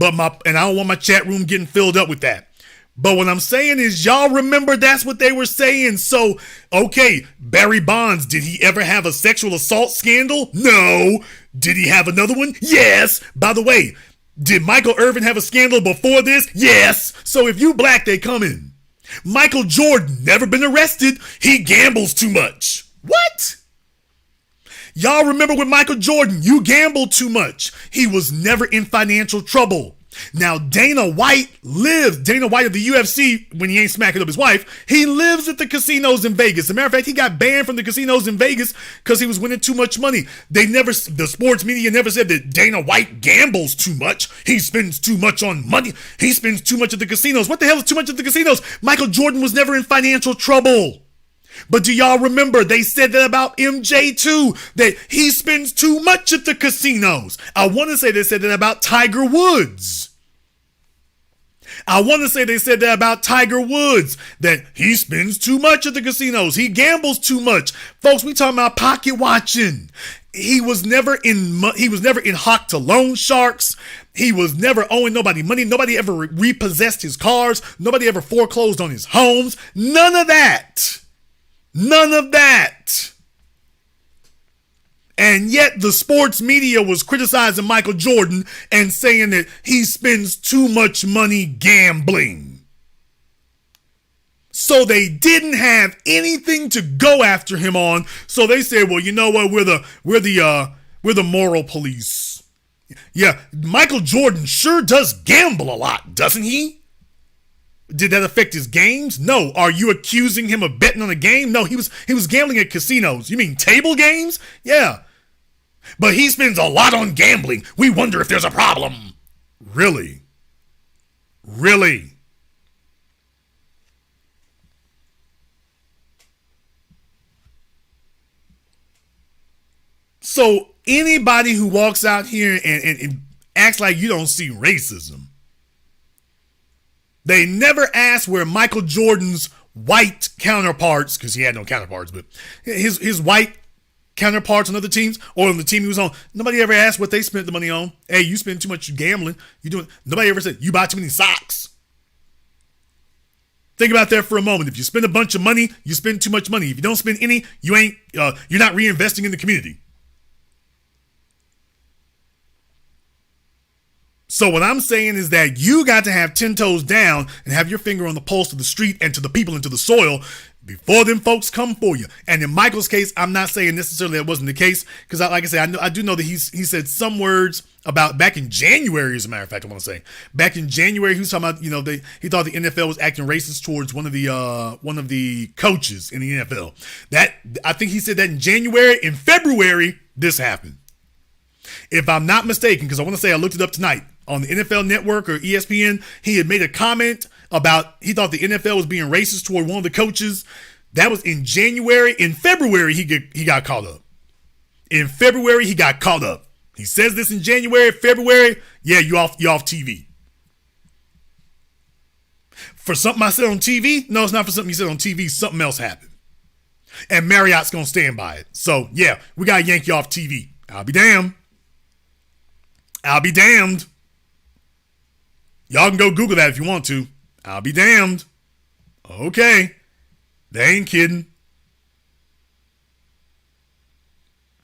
And I don't want my chat room getting filled up with that. But what I'm saying is, y'all remember that's what they were saying. So, okay, Barry Bonds, did he ever have a sexual assault scandal? No. Did he have another one? Yes. By the way, did Michael Irvin have a scandal before this? Yes. So if you black, they come in. Michael Jordan, never been arrested. He gambles too much. What? Y'all remember with Michael Jordan, you gambled too much. He was never in financial trouble. Now, Dana White of the UFC, when he ain't smacking up his wife, he lives at the casinos in Vegas. As a matter of fact, he got banned from the casinos in Vegas because he was winning too much money. The sports media never said that Dana White gambles too much. He spends too much on money. He spends too much at the casinos. What the hell is too much at the casinos? Michael Jordan was never in financial trouble. But do y'all remember they said that about MJ too, that he spends too much at the casinos? I want to say they said that about Tiger Woods. That he spends too much at the casinos. He gambles too much. Folks, we talking about pocket watching. He was never in hock to loan sharks. He was never owing nobody money. Nobody ever repossessed his cars. Nobody ever foreclosed on his homes. None of that. None of that. And yet the sports media was criticizing Michael Jordan and saying that he spends too much money gambling. So they didn't have anything to go after him on. So they said, well, you know what? We're the moral police. Yeah, Michael Jordan sure does gamble a lot, doesn't he? Did that affect his games? No. Are you accusing him of betting on a game? No, he was gambling at casinos. You mean table games? Yeah. But he spends a lot on gambling. We wonder if there's a problem. Really? Really? So anybody who walks out here and acts like you don't see racism, they never asked where Michael Jordan's white counterparts, because he had no counterparts, but his white counterparts on other teams or on the team he was on, nobody ever asked what they spent the money on. Hey, you spend too much gambling. Nobody ever said you buy too many socks. Think about that for a moment. If you spend a bunch of money, you spend too much money. If you don't spend any, you're not reinvesting in the community. So what I'm saying is that you got to have 10 toes down and have your finger on the pulse of the street and to the people and to the soil before them folks come for you. And in Michael's case, I'm not saying necessarily that wasn't the case, because like I said, I do know that he said some words about back in January, as a matter of fact, I want to say. Back in January, he was talking about, he thought the NFL was acting racist towards one of the coaches in the NFL. That, I think he said that in January. In February, this happened. If I'm not mistaken, because I want to say I looked it up tonight, on the NFL Network or ESPN, he had made a comment about he thought the NFL was being racist toward one of the coaches. That was in January. In February, he got caught up. In February, he got caught up. He says this in January, February, yeah, you off TV. For something I said on TV? No, it's not for something you said on TV. Something else happened. And Marriott's going to stand by it. So, yeah, we got to yank you off TV. I'll be damned. I'll be damned. Y'all can go Google that if you want to. I'll be damned. Okay. They ain't kidding.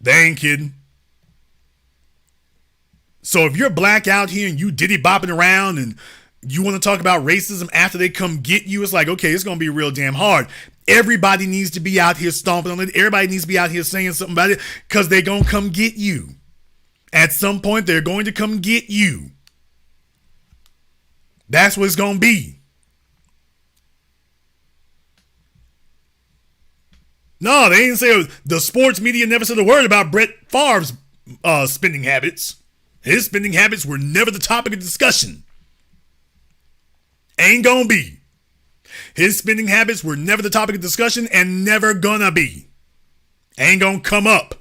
They ain't kidding. So if you're black out here and you diddy bopping around and you want to talk about racism after they come get you, it's like, okay, it's going to be real damn hard. Everybody needs to be out here stomping on it. Everybody needs to be out here saying something about it, because they're going to come get you. At some point, they're going to come get you. That's what it's going to be. No, they didn't say, the sports media never said a word about Brett Favre's spending habits. His spending habits were never the topic of discussion. Ain't going to be. His spending habits were never the topic of discussion and never gonna be. Ain't gonna come up.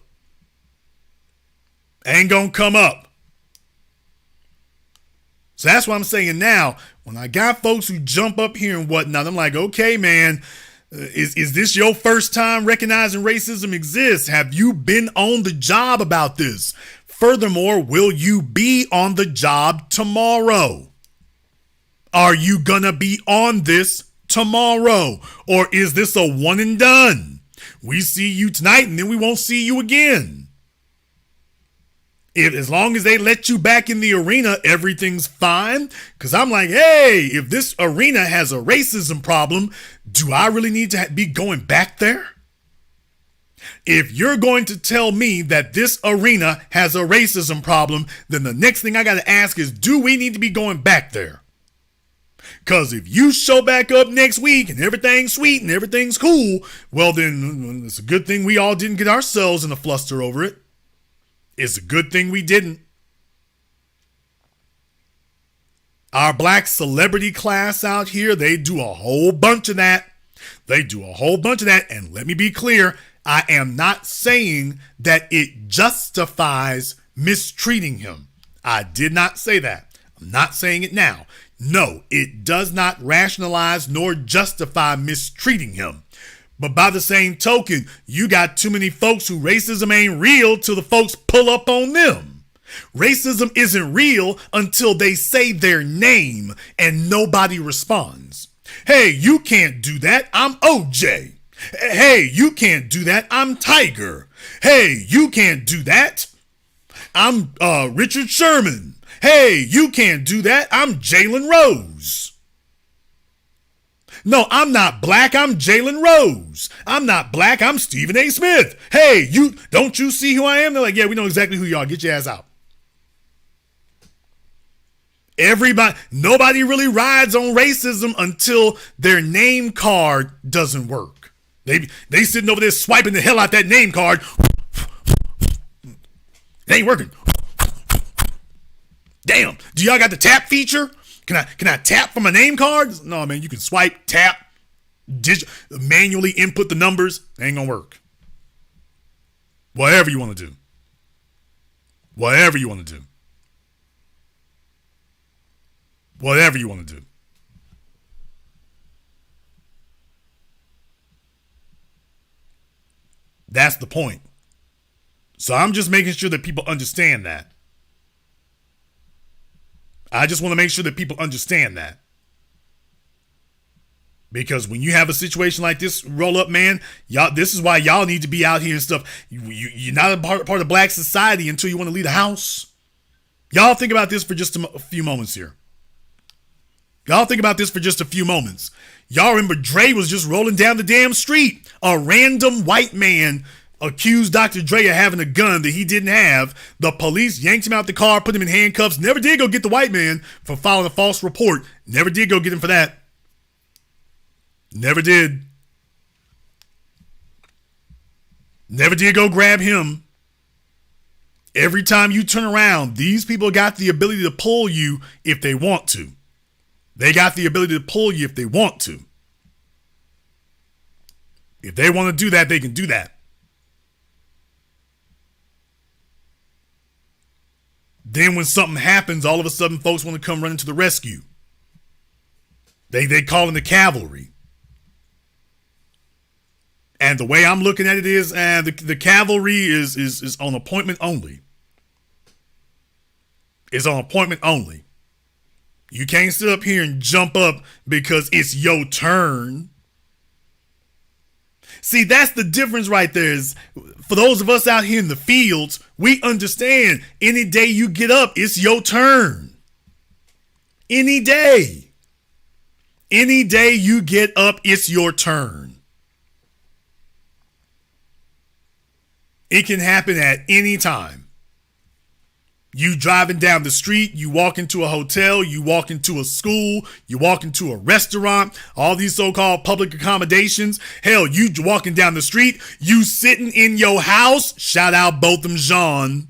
Ain't gonna come up. So that's what I'm saying now. When I got folks who jump up here and whatnot, I'm like, okay, man, is this your first time recognizing racism exists? Have you been on the job about this? Furthermore, will you be on the job tomorrow? Are you gonna be on this tomorrow? Or is this a one and done? We see you tonight and then we won't see you again. As long as they let you back in the arena, everything's fine. Because I'm like, hey, if this arena has a racism problem, do I really need to be going back there? If you're going to tell me that this arena has a racism problem, then the next thing I got to ask is, do we need to be going back there? Because if you show back up next week and everything's sweet and everything's cool, well, then it's a good thing we all didn't get ourselves in a fluster over it. It's a good thing we didn't. Our black celebrity class out here, they do a whole bunch of that. They do a whole bunch of that. And let me be clear, I am not saying that it justifies mistreating him. I did not say that. I'm not saying it now. No, it does not rationalize nor justify mistreating him. But by the same token, you got too many folks who racism ain't real till the folks pull up on them. Racism isn't real until they say their name and nobody responds. Hey, you can't do that. I'm OJ. Hey, you can't do that. I'm Tiger. Hey, you can't do that. I'm Richard Sherman. Hey, you can't do that. I'm Jalen Rose. No, I'm not black. I'm Jalen Rose. I'm not black. I'm Stephen A. Smith. Hey, don't you see who I am? They're like, yeah, we know exactly who you are. Get your ass out. Nobody really rides on racism until their name card doesn't work. They sitting over there swiping the hell out that name card. It ain't working. Damn, do y'all got the tap feature? Can I tap from a name card? No, man, you can swipe, tap, manually input the numbers. Ain't gonna work. Whatever you want to do. Whatever you want to do. Whatever you want to do. That's the point. So I'm just making sure that people understand that. I just want to make sure that people understand that. Because when you have a situation like this roll up, man, y'all, this is why y'all need to be out here and stuff. You're not a part of black society until you want to leave the house. Y'all think about this for just a few moments here. Y'all think about this for just a few moments. Y'all remember Dre was just rolling down the damn street. A random white man accused Dr. Dre of having a gun that he didn't have. The police yanked him out the car, put him in handcuffs. Never did go get the white man for filing a false report. Never did go get him for that. Never did. Never did go grab him. Every time you turn around, these people got the ability to pull you if they want to. They got the ability to pull you if they want to. If they want to do that, they can do that. Then when something happens, all of a sudden folks want to come running to the rescue. They call in the cavalry. And the way I'm looking at it is the cavalry is on appointment only. It's on appointment only. You can't sit up here and jump up because it's your turn. See, that's the difference right there. Is for those of us out here in the fields, we understand any day you get up, it's your turn. Any day. Any day you get up, it's your turn. It can happen at any time. You driving down the street, you walk into a hotel, you walk into a school, you walk into a restaurant, all these so-called public accommodations. Hell, you walking down the street, you sitting in your house, shout out Botham Jean.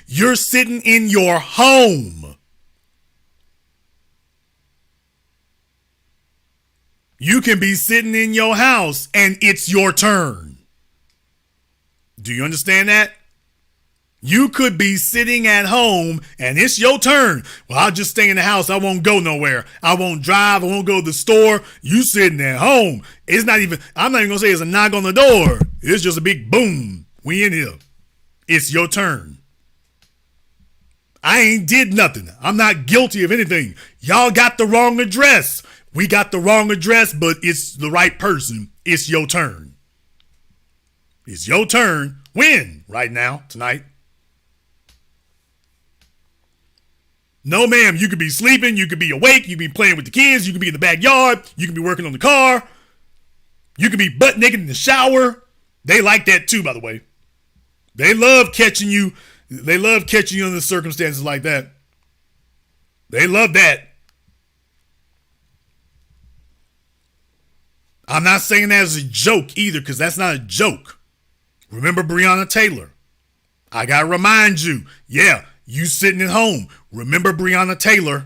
You're sitting in your home. You can be sitting in your house and it's your turn. Do you understand that? You could be sitting at home and it's your turn. Well, I'll just stay in the house. I won't go nowhere. I won't drive. I won't go to the store. You sitting at home. I'm not even going to say it's a knock on the door. It's just a big boom. We in here. It's your turn. I ain't did nothing. I'm not guilty of anything. Y'all got the wrong address. We got the wrong address, but it's the right person. It's your turn. It's your turn. When? Right now, tonight. No, ma'am. You could be sleeping. You could be awake. You could be playing with the kids. You could be in the backyard. You could be working on the car. You could be butt naked in the shower. They like that too, by the way. They love catching you. They love catching you under circumstances like that. They love that. I'm not saying that as a joke either, because that's not a joke. Remember Breonna Taylor. I got to remind you. Yeah, you sitting at home. Remember Breonna Taylor.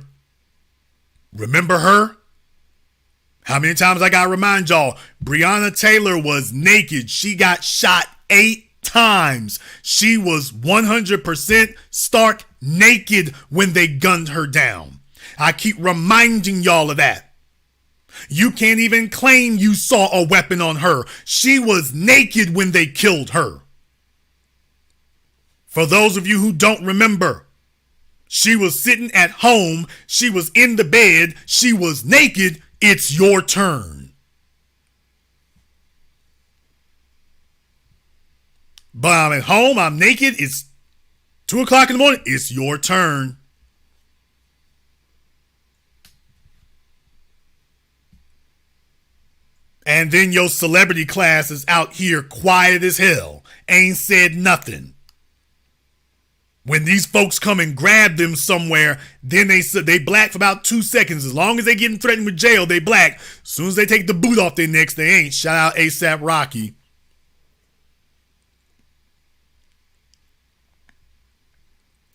Remember her? How many times I got to remind y'all? Breonna Taylor was naked. She got shot 8 times. She was 100% stark naked when they gunned her down. I keep reminding y'all of that. You can't even claim you saw a weapon on her. She was naked when they killed her. For those of you who don't remember, she was sitting at home. She was in the bed. She was naked. It's your turn. But I'm at home. I'm naked. It's 2 o'clock in the morning. It's your turn. And then your celebrity class is out here quiet as hell. Ain't said nothing. When these folks come and grab them somewhere, then they black for about 2 seconds. As long as they getting threatened with jail, they black. As soon as they take the boot off their necks, they ain't. Shout out ASAP Rocky.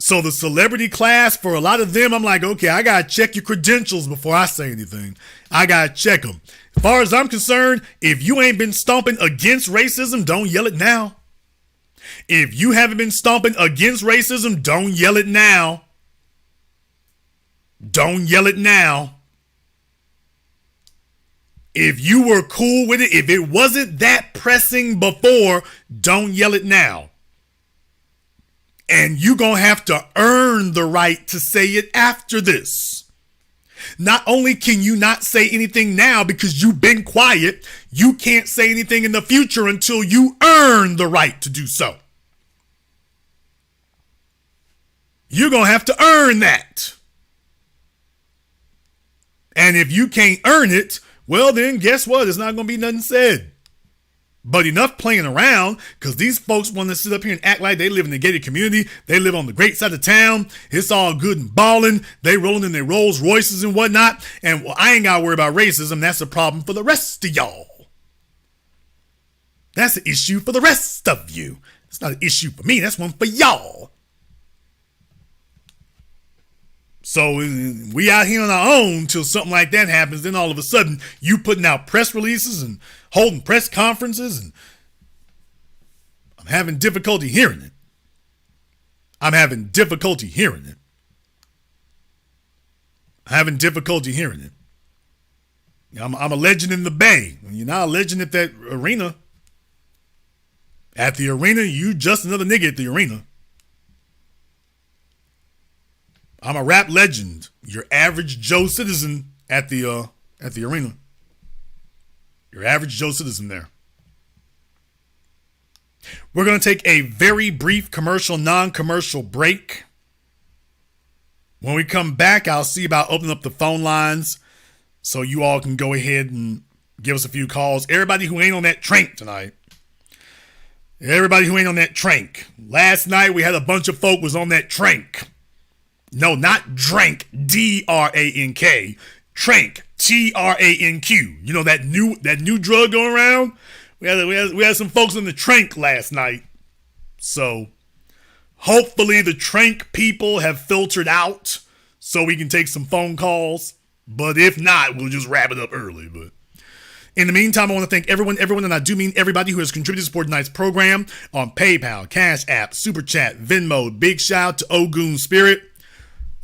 So the celebrity class, for a lot of them, I'm like, okay, I got to check your credentials before I say anything. I got to check them. As far as I'm concerned, if you ain't been stomping against racism, don't yell it now. If you haven't been stomping against racism, don't yell it now. Don't yell it now. If you were cool with it, if it wasn't that pressing before, don't yell it now. And you're going to have to earn the right to say it after this. Not only can you not say anything now because you've been quiet, you can't say anything in the future until you earn the right to do so. You're going to have to earn that. And if you can't earn it, well then guess what? There's not going to be nothing said. But enough playing around, because these folks want to sit up here and act like they live in the gated community. They live on the great side of town. It's all good and balling. They rolling in their Rolls Royces and whatnot. And well, I ain't got to worry about racism. That's a problem for the rest of y'all. That's an issue for the rest of you. It's not an issue for me. That's one for y'all. So we out here on our own till something like that happens. Then all of a sudden you putting out press releases and holding press conferences, and I'm having difficulty hearing it. I'm having difficulty hearing it. I'm a legend in the Bay. You're not a legend at that arena. At the arena, you just another nigga at the arena. I'm a rap legend. Your average Joe citizen at the arena. Your average Joe citizen there. We're going to take a very brief non-commercial break. When we come back, I'll see about opening up the phone lines so you all can go ahead and give us a few calls. Everybody who ain't on that trank tonight. Last night we had a bunch of folk was on that trank. No, not drank, D-R-A-N-K. Trank, T-R-A-N-Q. You know that new drug going around? We had some folks in the trank last night. So hopefully the trank people have filtered out so we can take some phone calls. But if not, we'll just wrap it up early. But In the meantime, I want to thank everyone, and I do mean everybody who has contributed to support tonight's program on PayPal, Cash App, Super Chat, Venmo. Big shout out to Ogun Spirit.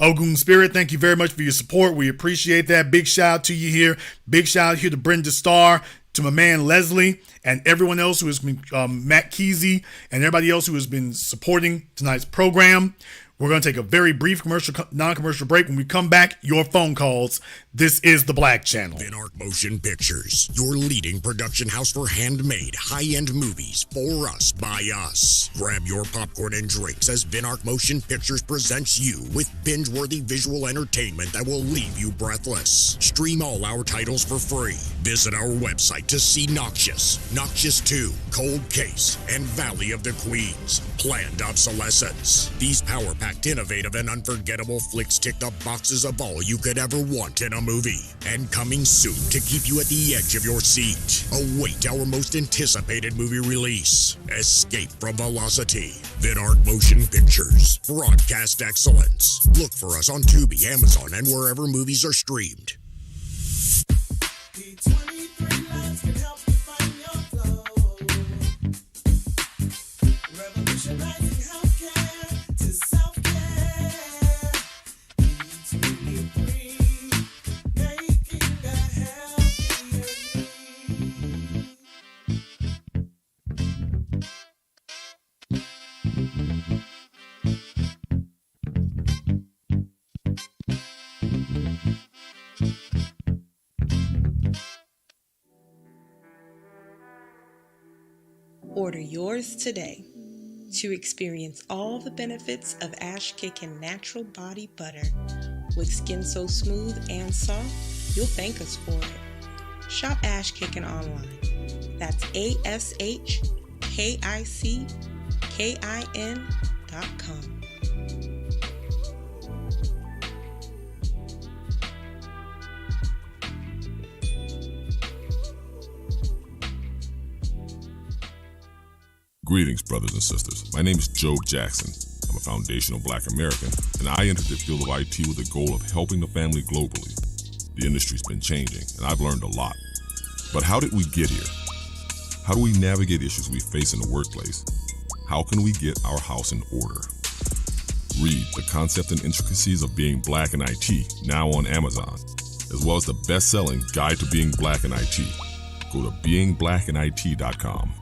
Ogun Spirit, thank you very much for your support. We appreciate that. Big shout out to you here. Big shout out here to Brenda Starr, to my man Leslie, and everyone else who has been, Matt Kesey, and everybody else who has been supporting tonight's program. We're going to take a very brief non-commercial break. When we come back, your phone calls. This is the Black Channel. Vinark Motion Pictures, your leading production house for handmade, high-end movies for us, by us. Grab your popcorn and drinks as Vinark Motion Pictures presents you with binge-worthy visual entertainment that will leave you breathless. Stream all our titles for free. Visit our website to see Noxious, Noxious 2, Cold Case, and Valley of the Queens. Planned Obsolescence. These power-packed, innovative, and unforgettable flicks tick the boxes of all you could ever want in a movie. And coming soon to keep you at the edge of your seat. Await our most anticipated movie release. Escape from Velocity. Vinark Motion Pictures. Broadcast excellence. Look for us on Tubi, Amazon, and wherever movies are streamed. P23 lights can help you find your glow. Revolutionizing healthcare to self-care. P23, making a healthier you. Order yours today to experience all the benefits of Ash Kickin' Natural Body Butter. With skin so smooth and soft, you'll thank us for it. Shop Ash Kickin' online. That's ASHKICKIN.com. Greetings, brothers and sisters. My name is Joe Jackson. I'm a foundational Black American, and I entered the field of IT with the goal of helping the family globally. The industry's been changing, and I've learned a lot. But how did we get here? How do we navigate issues we face in the workplace? How can we get our house in order? Read The Concept and Intricacies of Being Black in IT, now on Amazon, as well as the best-selling Guide to Being Black in IT. Go to beingblackInIT.com.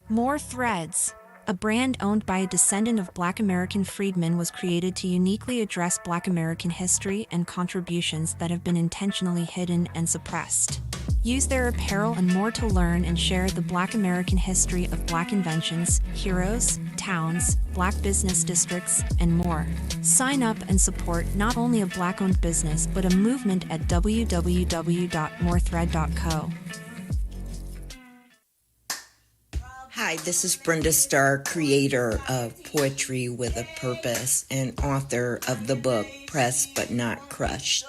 More Threads, a brand owned by a descendant of Black American freedmen, was created to uniquely address Black American history and contributions that have been intentionally hidden and suppressed. Use their apparel and more to learn and share the Black American history of Black inventions, heroes, towns, Black business districts, and more. Sign up and support not only a Black-owned business, but a movement at www.morethread.co. Hi, this is Brenda Starr, creator of Poetry with a Purpose and author of the book Pressed But Not Crushed.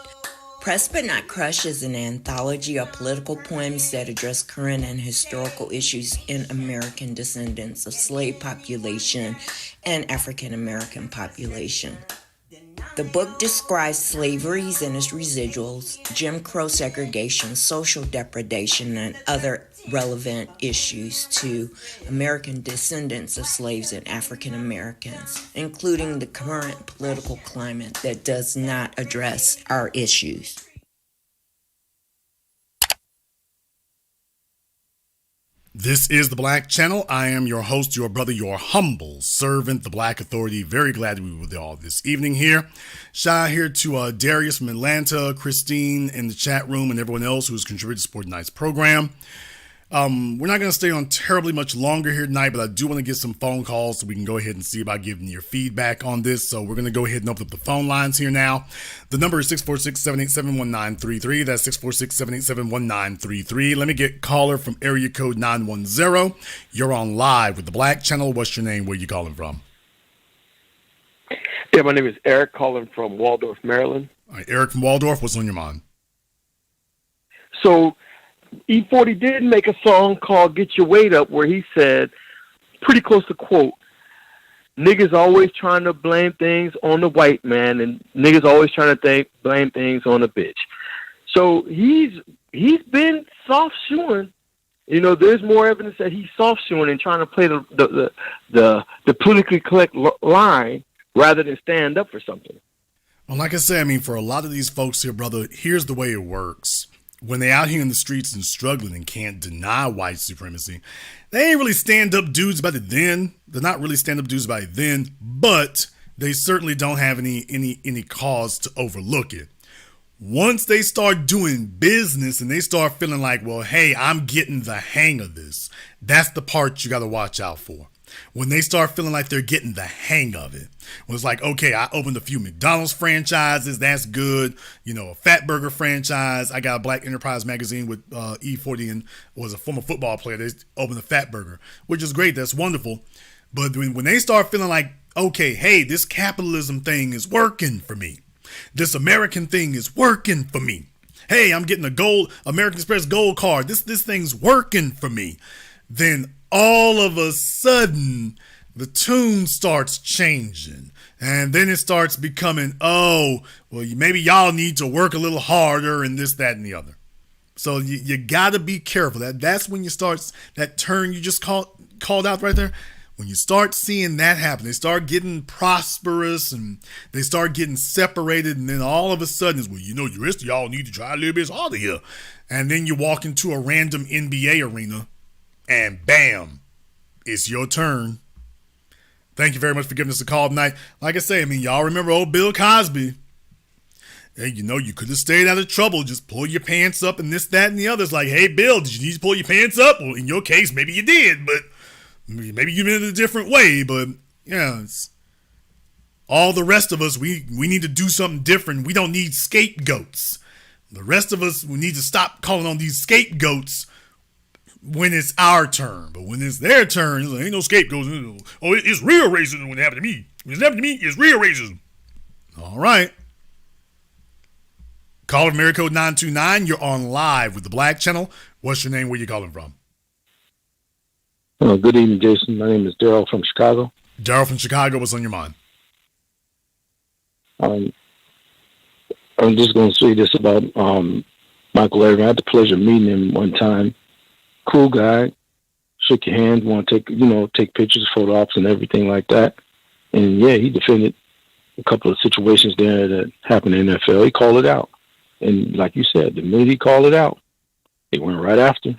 Pressed But Not Crushed is an anthology of political poems that address current and historical issues in American descendants of slave population and African American population. The book describes slavery and its residuals, Jim Crow segregation, social depredation, and other relevant issues to American descendants of slaves and African Americans, including the current political climate that does not address our issues. This is the Black Channel. I am your host, your brother, your humble servant, the Black Authority. Very glad to be with you all this evening here. Shout out here to Darius from Atlanta, Christine in the chat room, and everyone else who's contributed to support tonight's program. We're not going to stay on terribly much longer here tonight, but I do want to get some phone calls so we can go ahead and see about giving your feedback on this. So we're going to go ahead and open up the phone lines here now. The number is 646-787-1933. That's 646-787-1933. Let me get caller from area code 910. You're on live with the Black Channel. What's your name? Where you calling from? Yeah, my name is Eric, calling from Waldorf, Maryland. All right, Eric from Waldorf, what's on your mind? So E40 did make a song called Get Your Weight Up where he said, pretty close to quote, niggas always trying to blame things on the white man and niggas always trying to blame things on the bitch. So he's been soft shoeing. You know, there's more evidence that he's soft shoeing and trying to play the politically correct line rather than stand up for something. Well, like I say, I mean, for a lot of these folks here, brother, here's the way it works. When they out here in the streets and struggling and can't deny white supremacy, they ain't really stand-up dudes about it then. They're not really stand-up dudes about it then, but they certainly don't have any cause to overlook it. Once they start doing business and they start feeling like, well, hey, I'm getting the hang of this, that's the part you got to watch out for. When they start feeling like they're getting the hang of it. When it's like, okay, I opened a few McDonald's franchises, that's good. You know, a Fat Burger franchise. I got a Black Enterprise magazine with E40 and was a former football player. They opened a Fat Burger, which is great. That's wonderful. But when they start feeling like, okay, hey, this capitalism thing is working for me. This American thing is working for me. Hey, I'm getting a American Express gold card. This thing's working for me. Then all of a sudden, the tune starts changing. And then it starts becoming, oh, well, maybe y'all need to work a little harder and this, that, and the other. So you got to be careful. That's when you start, that turn you just called out right there. When you start seeing that happen, they start getting prosperous and they start getting separated. And then all of a sudden it's, well, you know, the rest of y'all need to try a little bit harder here. And then you walk into a random NBA arena and bam, it's your turn. Thank you very much for giving us a call tonight. Like I say, I mean, y'all remember old Bill Cosby. Hey, you know, you could have stayed out of trouble. Just pull your pants up and this, that, and the other. It's like, hey, Bill, did you need to pull your pants up? Well, in your case, maybe you did, but maybe you did it a different way. But, yeah, it's all the rest of us, we need to do something different. We don't need scapegoats. The rest of us, we need to stop calling on these scapegoats when it's our turn. But when it's their turn, it's like, ain't no scapegoats. Oh, it's real racism when it happened to me. When it's happened to me, it's real racism. All right. Caller from area code 929. You're on live with the Black Channel. What's your name? Where you calling from? Good evening, Jason. My name is Daryl from Chicago. Daryl from Chicago. What's on your mind? I'm just going to say this about Michael Irvin. I had the pleasure of meeting him one time. Cool guy. Shook your hand. Want to take pictures, photo ops, and everything like that. And yeah, he defended a couple of situations there that happened in the NFL. He called it out. And like you said, the minute he called it out, they went right after.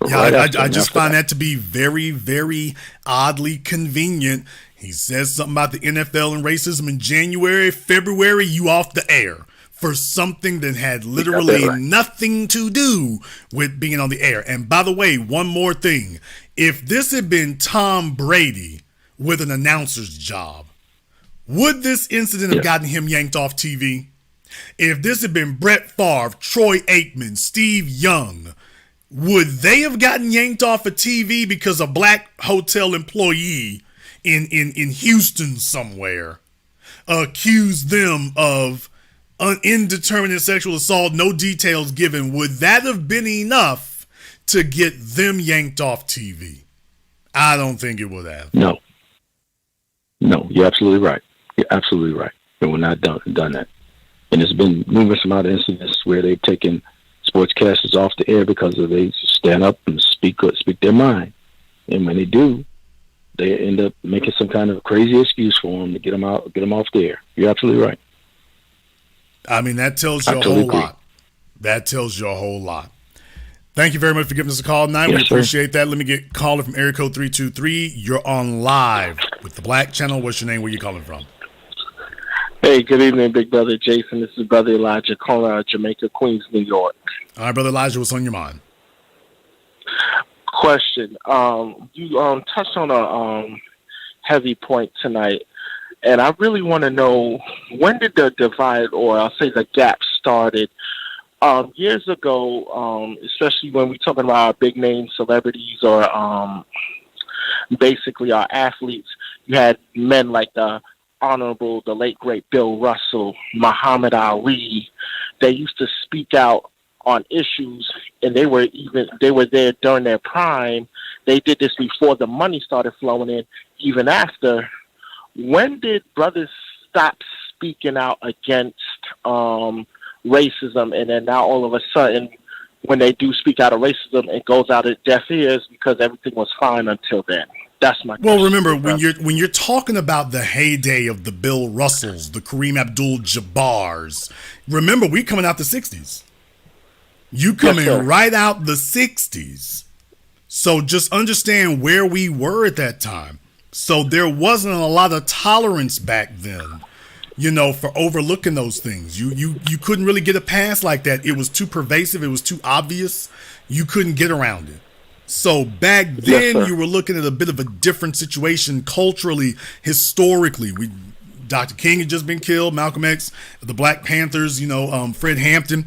Yeah, I just find that to be very, very oddly convenient. He says something about the NFL and racism in January, February, you off the air for something that had literally nothing to do with being on the air. And by the way, one more thing. If this had been Tom Brady with an announcer's job, would this incident have gotten him yanked off TV? If this had been Brett Favre, Troy Aikman, Steve Young, would they have gotten yanked off of TV because a black hotel employee in Houston somewhere accused them of indeterminate sexual assault, no details given? Would that have been enough to get them yanked off TV? I don't think it would have. No, you're absolutely right. You're absolutely right. They would not done that. And there's been numerous amount of incidents where they've taken sportscasters off the air because they stand up and speak their mind. And when they do, they end up making some kind of crazy excuse for them to get them off the air. You're absolutely right. I mean, that tells you a whole lot. That tells you a whole lot. Thank you very much for giving us a call tonight. We appreciate that. Let me get caller from area code 323. You're on live with the Black Channel. What's your name? Where you calling from? Hey, good evening, Big Brother Jason. This is Brother Elijah calling out of Jamaica, Queens, New York. All right, Brother Elijah, what's on your mind? Question. You touched on a heavy point tonight, and I really want to know, when did the divide, or I'll say the gap, started? Years ago, especially when we're talking about our big name celebrities or basically our athletes, you had men like the Honorable, the late great Bill Russell, Muhammad Ali. They used to speak out on issues, and they were there during their prime. They did this before the money started flowing in, even after. When did brothers stop speaking out against racism, and then now all of a sudden, when they do speak out of racism, it goes out of deaf ears because everything was fine until then. That's my Well, question. remember when you're talking about the heyday of the Bill Russells, the Kareem Abdul-Jabbars. Remember, we coming out the '60s. You coming right out the '60s. So just understand where we were at that time. So there wasn't a lot of tolerance back then, for overlooking those things. You couldn't really get a pass like that. It was too pervasive. It was too obvious. You couldn't get around it. So back then, you were looking at a bit of a different situation culturally, historically. Dr. King had just been killed, Malcolm X, the Black Panthers, Fred Hampton,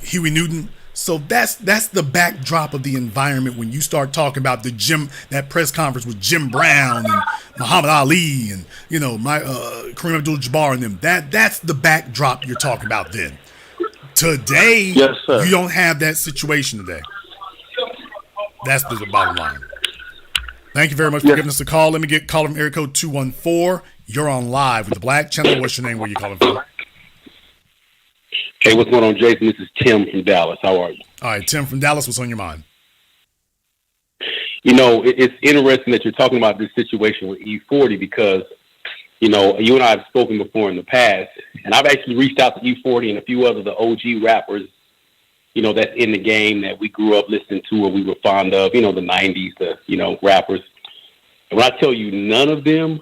Huey Newton. So that's the backdrop of the environment when you start talking about that press conference with Jim Brown and Muhammad Ali and Kareem Abdul-Jabbar and them. That's the backdrop you're talking about then. Today, you don't have that situation today. That's the bottom line. Thank you very much for giving us a call. Let me get caller from area code 214. You're on live with the Black Channel. What's your name? Where you calling from? Hey, what's going on, Jason? This is Tim from Dallas. How are you? All right, Tim from Dallas. What's on your mind? It's interesting that you're talking about this situation with E40 because, you and I have spoken before in the past, and I've actually reached out to E40 and a few other the OG rappers, that's in the game that we grew up listening to or we were fond of, the 90s, the, rappers. And when I tell you none of them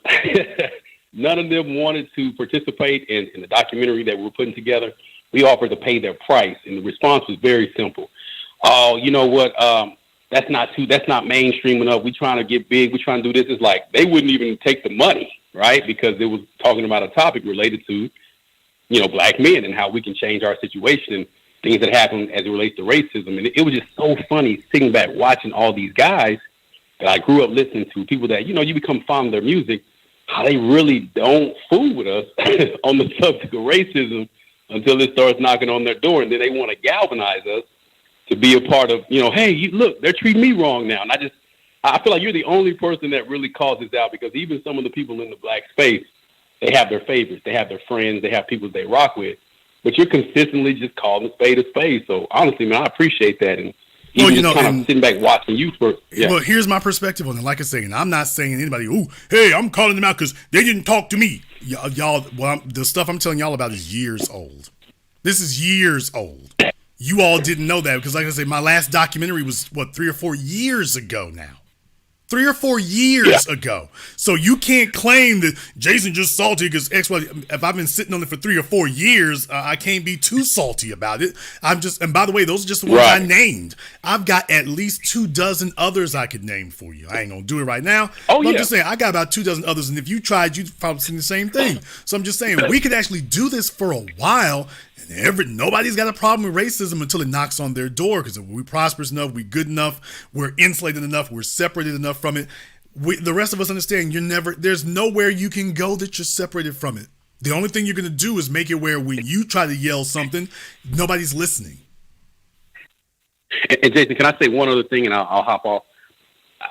wanted to participate in the documentary that we were putting together, we offered to pay their price. And the response was very simple. Oh, you know what? That's not mainstream enough. We're trying to get big. We're trying to do this. It's like they wouldn't even take the money, right? Because it was talking about a topic related to, black men and how we can change our situation and things that happen as it relates to racism. And it was just so funny sitting back watching all these guys that I grew up listening to, people that, you become fond of their music, how they really don't fool with us on the subject of racism until it starts knocking on their door. And then they want to galvanize us to be a part of, hey, look, they're treating me wrong now. And I feel like you're the only person that really calls this out because even some of the people in the black space, they have their favorites, they have their friends, they have people they rock with. But you're consistently just calling a spade a spade. So honestly, man, I appreciate that. And even kind of sitting back watching you for. Yeah. Well, here's my perspective on it. Like I say, and I'm not saying anybody, hey, I'm calling them out because they didn't talk to me. Y'all, the stuff I'm telling y'all about is years old. This is years old. You all didn't know that because, like I say, my last documentary was 3 or 4 years ago now. 3 or 4 years ago. So you can't claim that Jason just salty because X, Y. If I've been sitting on it for 3 or 4 years, I can't be too salty about it. And by the way, those are just the ones I named. I've got at least 24 others I could name for you. I ain't going to do it right now. I'm just saying, I got about 24 others. And if you tried, you'd probably see the same thing. So I'm just saying, we could actually do this for a while. Nobody's got a problem with racism until it knocks on their door because if we're prosperous enough, we're good enough, we're insulated enough, we're separated enough from it. The rest of us understand there's nowhere you can go that you're separated from it. The only thing you're going to do is make it where when you try to yell something, nobody's listening. And Jason, can I say one other thing and I'll hop off?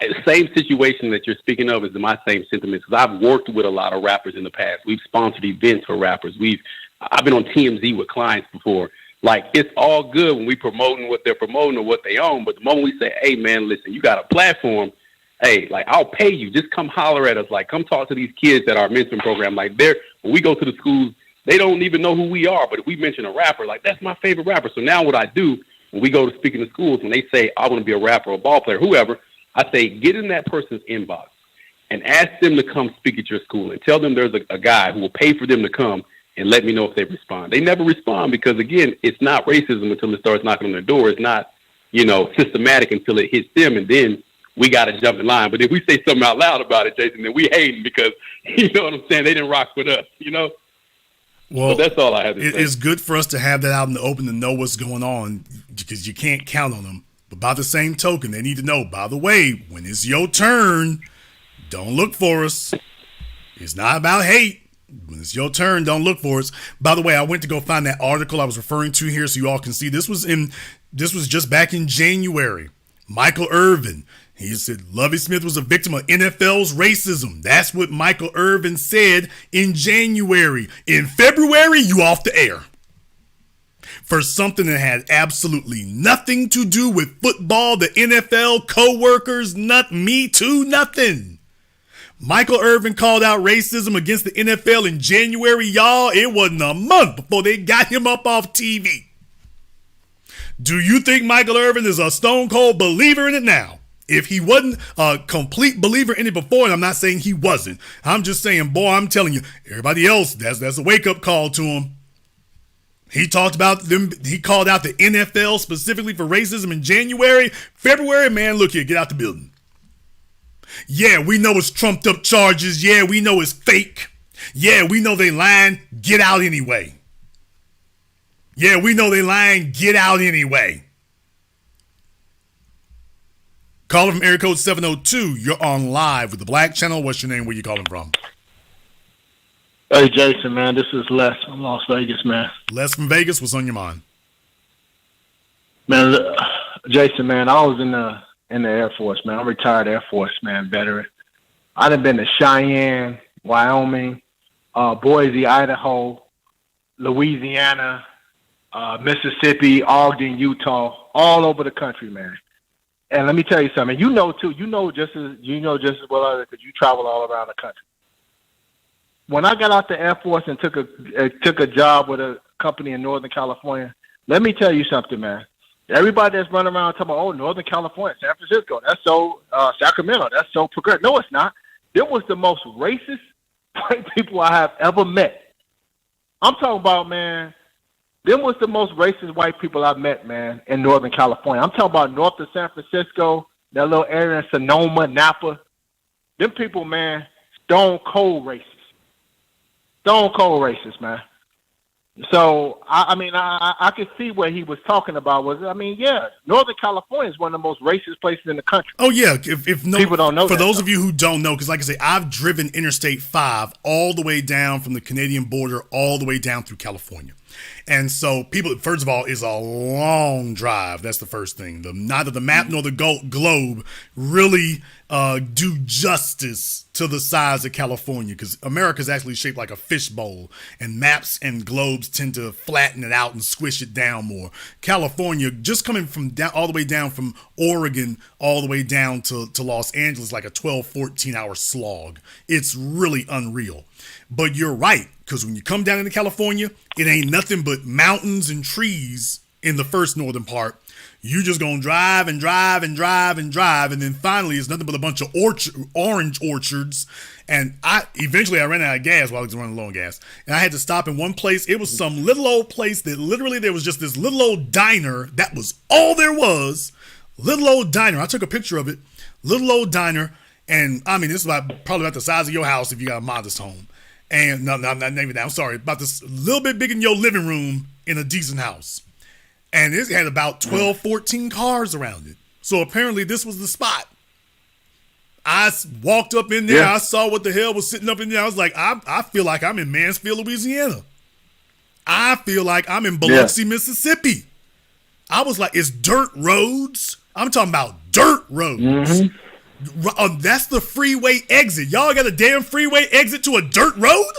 The same situation that you're speaking of is my same sentiments because I've worked with a lot of rappers in the past. We've sponsored events for rappers. I've been on TMZ with clients before. Like, it's all good when we promoting what they're promoting or what they own. But the moment we say, hey, man, listen, you got a platform. Hey, like, I'll pay you. Just come holler at us. Like, come talk to these kids at our mentoring program. Like, when we go to the schools, they don't even know who we are. But if we mention a rapper, like, that's my favorite rapper. So now what I do when we go to speak in the schools, when they say, I want to be a rapper or a ball player, whoever, I say, get in that person's inbox and ask them to come speak at your school and tell them there's a guy who will pay for them to come and let me know if they respond. They never respond because, again, it's not racism until it starts knocking on their door. It's not, systematic until it hits them, and then we got to jump in line. But if we say something out loud about it, Jason, then we hating because, you know what I'm saying, they didn't rock with us, Well, but that's all I have to say. It's good for us to have that out in the open to know what's going on because you can't count on them. But by the same token, they need to know, by the way, when it's your turn, don't look for us. It's not about hate. When it's your turn, don't look for us. By the way, I went to go find that article I was referring to here so you all can see. This was just back in January. Michael Irvin, he said Lovie Smith was a victim of NFL's racism. That's what Michael Irvin said in January. In February, you off the air. for something that had absolutely nothing to do with football, the NFL, co-workers, Me Too, nothing. Michael Irvin called out racism against the NFL in January, y'all. It wasn't a month before they got him up off TV. Do you think Michael Irvin is a stone cold believer in it now? If he wasn't a complete believer in it before, and I'm not saying he wasn't, I'm just saying, boy, I'm telling you, everybody else, that's a wake-up call to him. He talked about them. He called out the NFL specifically for racism in January. February, man, look here, get out the building. Yeah, we know it's trumped up charges. Yeah, we know it's fake. Yeah, we know they lying. Get out anyway. Yeah, we know they lying. Get out anyway. Caller from area code 702. You're on live with the Black Channel. What's your name? Where you calling from? Hey, Jason, man. This is Les from Las Vegas, man. Les from Vegas. What's on your mind? Man, Jason, man, I was in the Air Force, man. I'm retired Air Force, man, veteran. I done been to Cheyenne, Wyoming, Boise, Idaho, Louisiana, Mississippi, Ogden, Utah, all over the country, man. And let me tell you something. You know just as well because you travel all around the country. When I got out the Air Force and took a job with a company in Northern California, let me tell you something, man. Everybody that's running around talking about, oh, Northern California, San Francisco, that's so Sacramento, that's so progressive. No, it's not. It was the most racist white people I have ever met. I'm talking about, man, them was the most racist white people I've met, man, in Northern California. I'm talking about north of San Francisco, that little area in Sonoma, Napa. Them people, man, stone cold racist. Stone cold racist, man. So, I could see what he was talking about. Northern California is one of the most racist places in the country. Oh, yeah. If people don't know for that, those of you who don't know, because like I say, I've driven Interstate 5 all the way down from the Canadian border all the way down through California. And so people, first of all, is a long drive. That's the first thing. Neither the map nor the globe really do justice to the size of California, because America is actually shaped like a fishbowl, and maps and globes tend to flatten it out and squish it down more. California, just coming from down all the way down from Oregon all the way down to Los Angeles, like a 12, 14-hour slog. It's really unreal. But you're right, because when you come down into California, it ain't nothing but mountains and trees in the first northern part. You just gonna drive and drive and drive and drive, and then finally it's nothing but a bunch of orange orchards. And eventually I ran out of gas while I was running low on gas, and I had to stop in one place. It was some little old place that literally there was just this little old diner. That was all there was. Little old diner. I took a picture of it. Little old diner, and I mean, this is probably about the size of your house if you got a modest home. And no, not even that. I'm sorry, about this little bit bigger than your living room in a decent house. And it had about 12, 14 cars around it. So apparently this was the spot. I walked up in there. Yeah. I saw what the hell was sitting up in there. I was like, I feel like I'm in Mansfield, Louisiana. I feel like I'm in Biloxi, Mississippi. I was like, it's dirt roads. I'm talking about dirt roads. Mm-hmm. That's the freeway exit. Y'all got a damn freeway exit to a dirt road?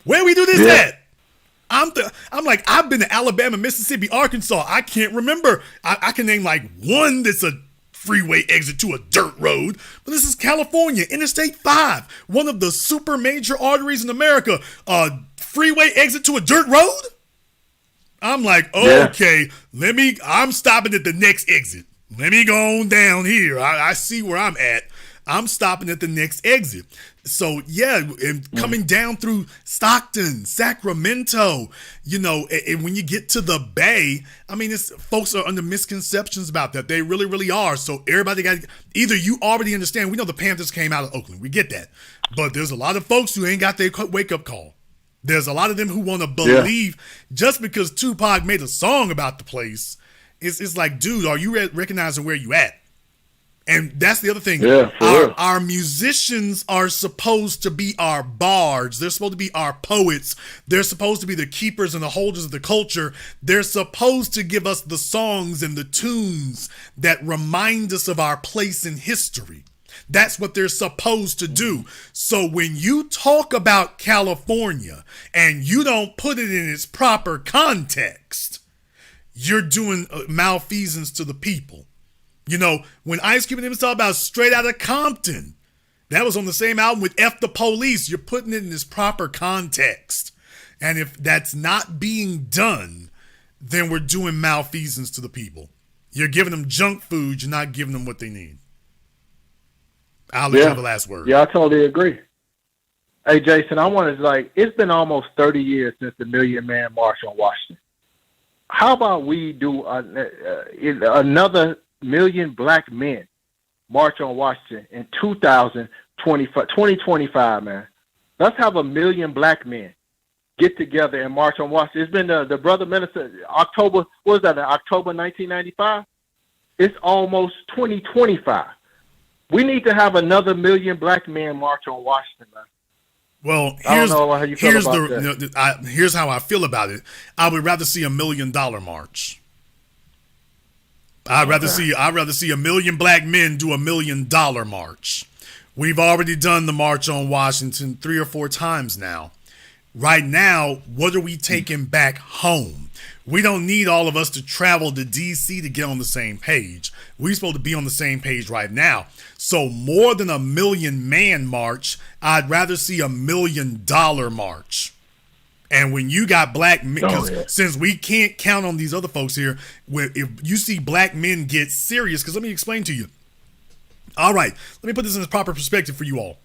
Where we do this at? I'm like, I've been to Alabama, Mississippi, Arkansas. I can't remember. I can name like one that's a freeway exit to a dirt road. But this is California, Interstate 5, one of the super major arteries in America. Freeway exit to a dirt road? I'm like, okay, I'm stopping at the next exit. Let me go on down here. I see where I'm at. I'm stopping at the next exit. So, and coming down through Stockton, Sacramento, and when you get to the Bay, I mean, folks are under misconceptions about that. They really, really are. So everybody either you already understand, we know the Panthers came out of Oakland. We get that. But there's a lot of folks who ain't got their wake-up call. There's a lot of them who want to believe just because Tupac made a song about the place, it's like, dude, are you recognizing where you at? And that's the other thing. Yeah, our musicians are supposed to be our bards. They're supposed to be our poets. They're supposed to be the keepers and the holders of the culture. They're supposed to give us the songs and the tunes that remind us of our place in history. That's what they're supposed to do. So when you talk about California and you don't put it in its proper context, you're doing malfeasance to the people. You know, when Ice Cube and them talk about Straight Outta Compton, that was on the same album with F the Police. You're putting it in its proper context. And if that's not being done, then we're doing malfeasance to the people. You're giving them junk food. You're not giving them what they need. I'll let you have the last word. Yeah, I totally agree. Hey, Jason, I wanted to, it's been almost 30 years since the Million Man March on Washington. How about we do another million black men march on Washington in 2025, man? Let's have a million black men get together and march on Washington. It's been the brother minister, October 1995? It's almost 2025. We need to have another million black men march on Washington, man. Well, here's how I feel about it. I would rather see $1 million march. I'd rather see a million black men do $1 million march. We've already done the March on Washington 3 or 4 times now. Right now, what are we taking back home? We don't need all of us to travel to D.C. to get on the same page. We're supposed to be on the same page right now. So more than $1 million man march, I'd rather see $1 million march. And when you got black men, since we can't count on these other folks here, if you see black men get serious, because let me explain to you. All right, let me put this in its proper perspective for you all.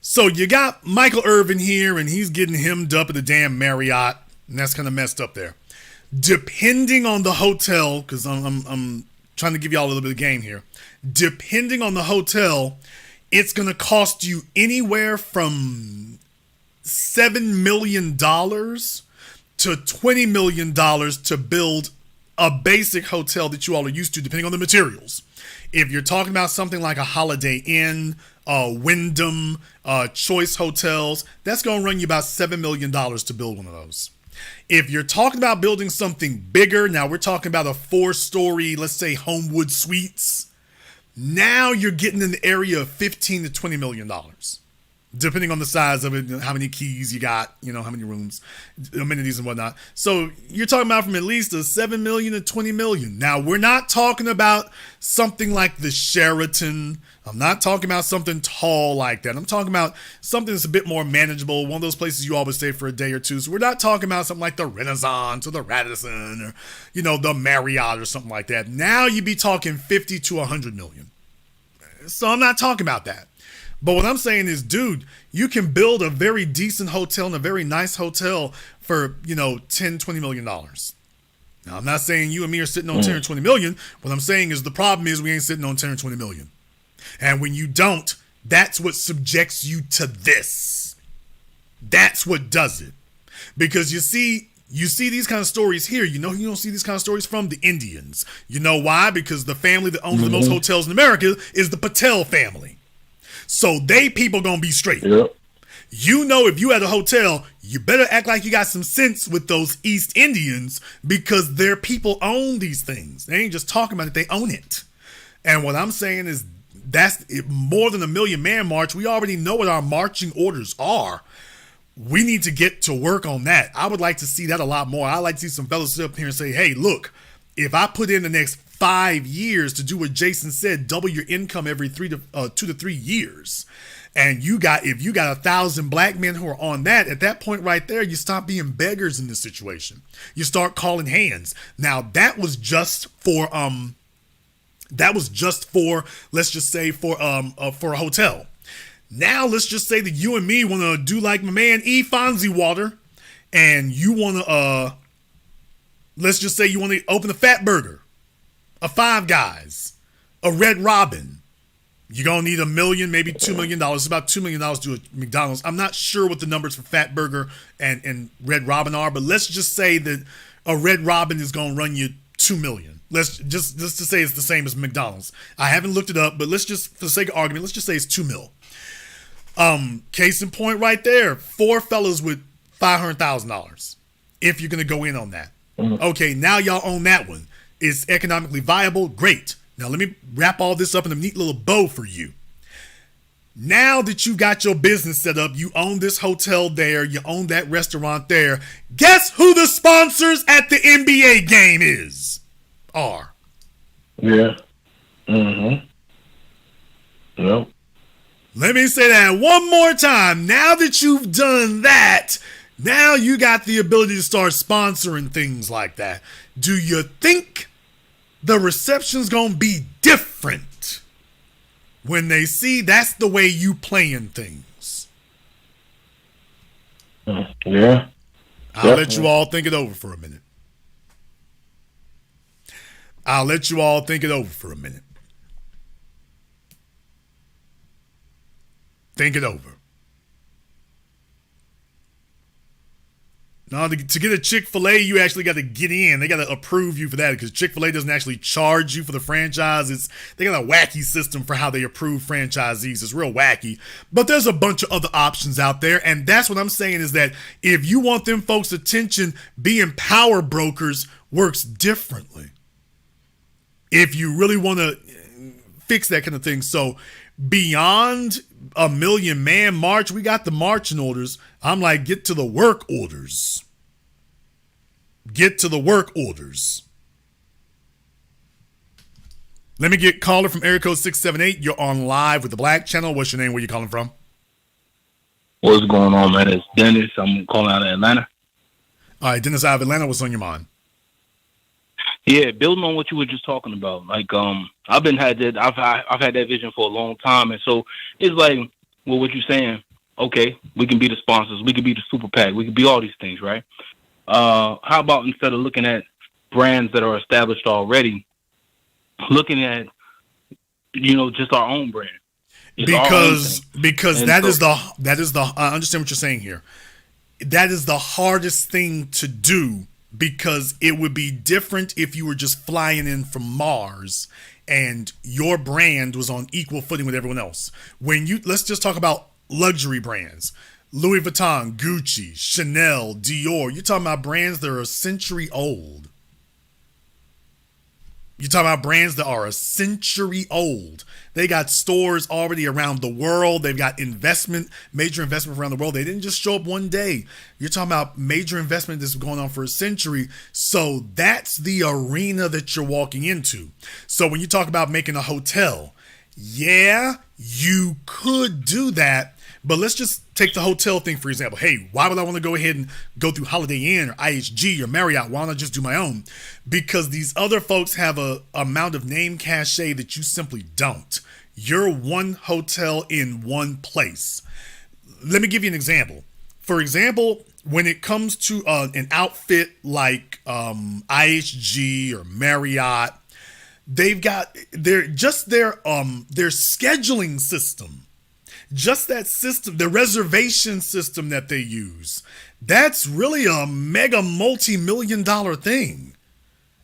So you got Michael Irvin here, and he's getting hemmed up at the damn Marriott, and that's kind of messed up there. Depending on the hotel, because I'm trying to give y'all a little bit of game here. Depending on the hotel, it's going to cost you anywhere from $7 million to $20 million to build a basic hotel that you all are used to, depending on the materials. If you're talking about something like a Holiday Inn, Wyndham, Choice Hotels, that's going to run you about $7 million to build one of those. If you're talking about building something bigger, now we're talking about a 4-story, let's say Homewood Suites. Now you're getting in the area of $15 to $20 million, depending on the size of it, how many keys you got, how many rooms, amenities and whatnot. So you're talking about from at least a $7 million to $20 million. Now we're not talking about something like the Sheraton. I'm not talking about something tall like that. I'm talking about something that's a bit more manageable. One of those places you always stay for a day or two. So we're not talking about something like the Renaissance or the Radisson or, the Marriott or something like that. Now you'd be talking 50 to 100 million. So I'm not talking about that. But what I'm saying is, dude, you can build a very decent hotel and a very nice hotel for, $10, $20 million. Now, I'm not saying you and me are sitting on 10 or 20 million. What I'm saying is the problem is we ain't sitting on 10 or 20 million. And when you don't, that's what subjects you to this. That's what does it. Because you see these kind of stories here. You don't see these kind of stories from the Indians. You know why? Because the family that owns the most hotels in America is the Patel family. So people gonna be straight. Yep. If you at a hotel, you better act like you got some sense with those East Indians, because their people own these things. They ain't just talking about it, they own it. And what I'm saying is that's more than $1 million man march. We already know what our marching orders are. We need to get to work on that. I would like to see that a lot more. I'd like to see some fellas sit up here and say, hey, look, if I put in the next 5 years to do what Jason said, double your income every 2 to 3 years, and if you got 1,000 black men who are on that, at that point right there, you stop being beggars in this situation. You start calling hands. Now that was just for let's just say for a hotel. Now let's just say that you and me want to do like my man E. Fonzie Water, and you want to let's just say you want to open a Fat Burger, a Five Guys, a Red Robin. You're going to need $1 million, maybe $2 million. It's about $2 million to do a McDonald's. I'm not sure what the numbers for Fat Burger and Red Robin are, but let's just say that a Red Robin is going to run you $2 million. Let's just to say it's the same as McDonald's. I haven't looked it up, but let's just, for the sake of argument, let's just say it's $2 million. Case in point right there, 4 fellas with $500,000. If you're going to go in on that. Okay, now y'all own that one. It's economically viable. Great. Now let me wrap all this up in a neat little bow for you. Now that you got your business set up, you own this hotel there, you own that restaurant there. Guess who the sponsors at the NBA game are? Yeah. Mm-hmm. Yep. Let me say that one more time. Now that you've done that, now you got the ability to start sponsoring things like that. Do you think the reception's gonna be different when they see that's the way you playing things? Yeah. I'll let you all think it over for a minute. Think it over. Now, to get a Chick-fil-A, you actually got to get in. They got to approve you for that because Chick-fil-A doesn't actually charge you for the franchise. They got a wacky system for how they approve franchisees. It's real wacky. But there's a bunch of other options out there, and that's what I'm saying is that if you want them folks' attention, being power brokers works differently. If you really want to fix that kind of thing. So beyond a million man march, we got the marching orders. I'm like, get to the work orders. Get to the work orders. Let me get caller from area code 678. You're on live with the Black Channel. What's your name? Where you calling from? What's going on, man? It's Dennis. I'm calling out of Atlanta. All right, Dennis out of Atlanta. What's on your mind? Yeah, building on what you were just talking about. Like, I've had that vision for a long time, and so it's like, well, what you're saying. Okay, we can be the sponsors, we can be the super PAC, we can be all these things, right? How about instead of looking at brands that are established already, looking at, just our own brand? Because that is the I understand what you're saying here. That is the hardest thing to do because it would be different if you were just flying in from Mars and your brand was on equal footing with everyone else. Let's just talk about luxury brands. Louis Vuitton, Gucci, Chanel, Dior. You're talking about brands that are a century old. You're talking about brands that are a century old. They got stores already around the world. They've got major investment around the world. They didn't just show up one day. You're talking about major investment that's going on for a century. So that's the arena that you're walking into. So when you talk about making a hotel, yeah, you could do that. But let's just take the hotel thing, for example. Hey, why would I want to go ahead and go through Holiday Inn or IHG or Marriott? Why don't I just do my own? Because these other folks have a amount of name cachet that you simply don't. You're one hotel in one place. Let me give you an example. For example, when it comes to an outfit like IHG or Marriott, they've got their scheduling system. Just that system, the reservation system that they use, that's really a mega multi-million-dollar thing.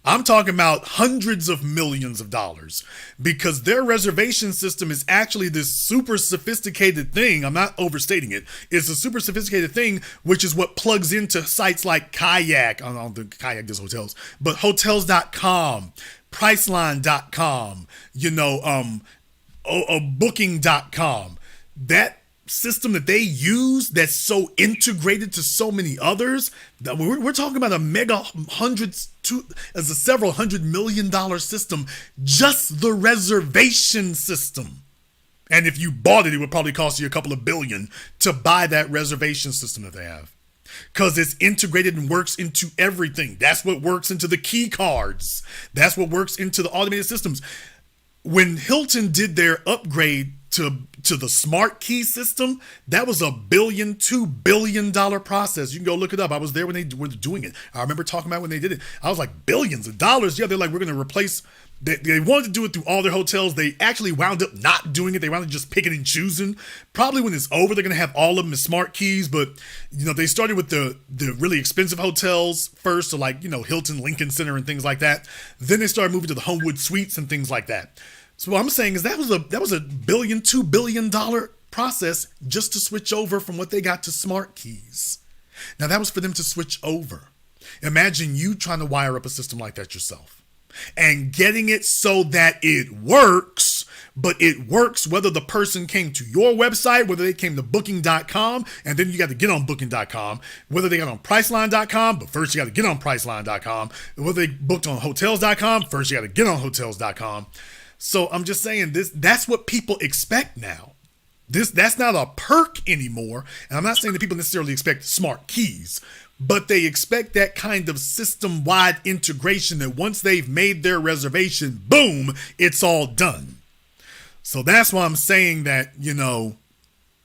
I'm talking about hundreds of millions of dollars because their reservation system is actually this super sophisticated thing. I'm not overstating it. It's a super sophisticated thing, which is what plugs into sites like Kayak. I don't think Kayak does hotels, but hotels.com, Priceline.com, Booking.com. That system that they use that's so integrated to so many others, that we're talking about a mega several $100 million system, just the reservation system. And if you bought it, it would probably cost you a couple of billion to buy that reservation system that they have. Because it's integrated and works into everything. That's what works into the key cards. That's what works into the automated systems. When Hilton did their upgrade to the smart key system, that was $2 billion process. You can go look it up. I was there when they were doing it. I remember talking about when they did it. I was like, billions of dollars. Yeah, they're like, we're going to replace. They wanted to do it through all their hotels. They actually wound up not doing it. They wound up just picking and choosing. Probably when it's over, they're going to have all of them as smart keys. But, they started with the really expensive hotels first. So like, Hilton, Lincoln Center and things like that. Then they started moving to the Homewood Suites and things like that. So what I'm saying is that was a $2 billion process just to switch over from what they got to smart keys. Now that was for them to switch over. Imagine you trying to wire up a system like that yourself and getting it so that it works, but it works whether the person came to your website, whether they came to booking.com, and then you got to get on booking.com, whether they got on priceline.com, but first you got to get on priceline.com, whether they booked on hotels.com, first you got to get on hotels.com. So I'm just saying that's what people expect now. That's not a perk anymore. And I'm not saying that people necessarily expect smart keys, but they expect that kind of system-wide integration that once they've made their reservation, boom, it's all done. So that's why I'm saying that,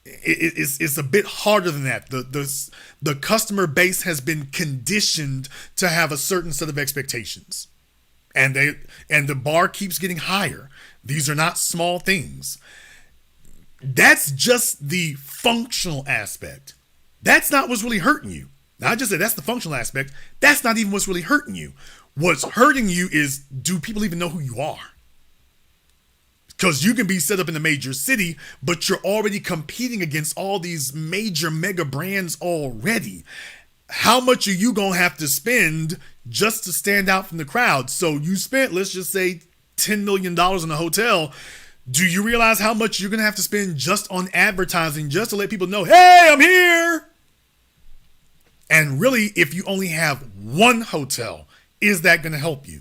it's a bit harder than that. The customer base has been conditioned to have a certain set of expectations. And the bar keeps getting higher. These are not small things. That's just the functional aspect. That's not what's really hurting you. Now, I just said that's the functional aspect. That's not even what's really hurting you. What's hurting you is, do people even know who you are? Because you can be set up in a major city, but you're already competing against all these major mega brands already. How much are you going to have to spend just to stand out from the crowd? So you spent, let's just say, $10 million in a hotel. Do you realize how much you're going to have to spend just on advertising just to let people know, hey, I'm here? And really, if you only have one hotel, is that going to help you?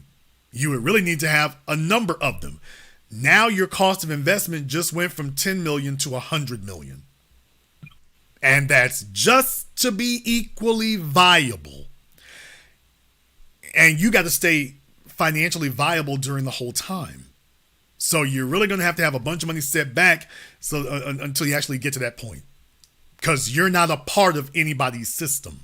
You would really need to have a number of them. Now your cost of investment just went from 10 million to 100 million. And that's just to be equally viable. And you got to stay financially viable during the whole time. So you're really going to have a bunch of money set back until you actually get to that point. Because you're not a part of anybody's system.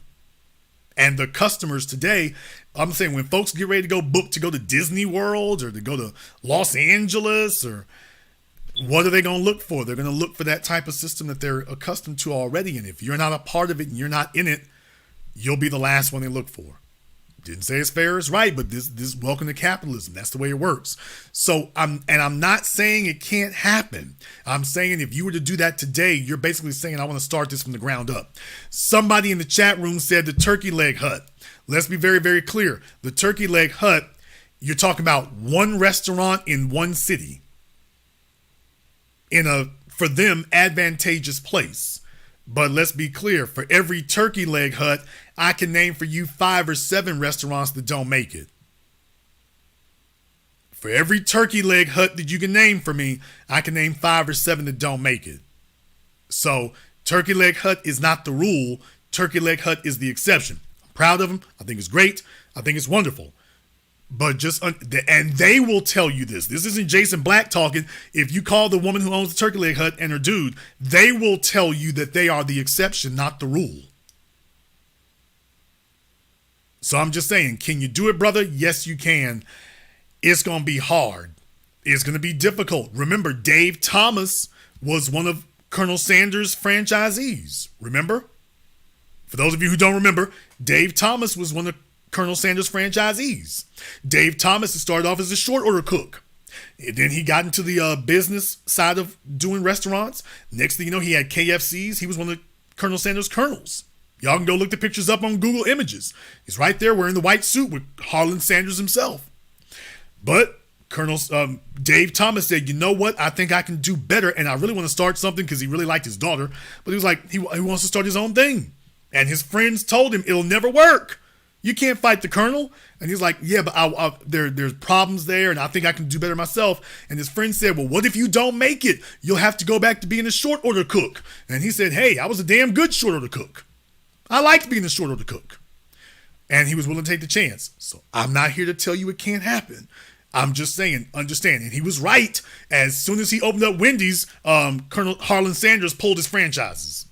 And the customers today, I'm saying when folks get ready to go book to go to Disney World or to go to Los Angeles, or what are they going to look for? They're going to look for that type of system that they're accustomed to already. And if you're not a part of it and you're not in it, you'll be the last one they look for. Didn't say it's fair, it's right, but this welcome to capitalism. That's the way it works. So I'm not saying it can't happen. I'm saying if you were to do that today, you're basically saying I want to start this from the ground up. Somebody in the chat room said the turkey leg hut. Let's be very, very clear. The turkey leg hut, you're talking about one restaurant in one city in a, for them, advantageous place. But let's be clear, for every turkey leg hut, I can name for you 5 or 7 restaurants that don't make it. For every turkey leg hut that you can name for me, I can name 5 or 7 that don't make it. So turkey leg hut is not the rule. Turkey leg hut is the exception. I'm proud of them. I think it's great. I think it's wonderful. But and they will tell you this. This isn't Jason Black talking. If you call the woman who owns the turkey leg hut and her dude, they will tell you that they are the exception, not the rule. So I'm just saying, can you do it, brother? Yes, you can. It's going to be hard. It's going to be difficult. Remember, Dave Thomas was one of Colonel Sanders' franchisees. Remember? For those of you who don't remember, Dave Thomas was one of Colonel Sanders' franchisees. Dave Thomas started off as a short order cook. And then he got into the business side of doing restaurants. Next thing you know, he had KFCs. He was one of Colonel Sanders' colonels. Y'all can go look the pictures up on Google Images. He's right there wearing the white suit with Harlan Sanders himself. But Colonel Dave Thomas said, you know what? I think I can do better. And I really want to start something because he really liked his daughter. But he was like, he wants to start his own thing. And his friends told him it'll never work. You can't fight the colonel. And he's like, yeah, but there's problems there, and I think I can do better myself. And his friend said, well, what if you don't make it? You'll have to go back to being a short order cook. And he said, hey, I was a damn good short order cook. I liked being a short order cook. And he was willing to take the chance. So I'm not here to tell you it can't happen. I'm just saying, understand. And he was right. As soon as he opened up Wendy's, Colonel Harlan Sanders pulled his franchises.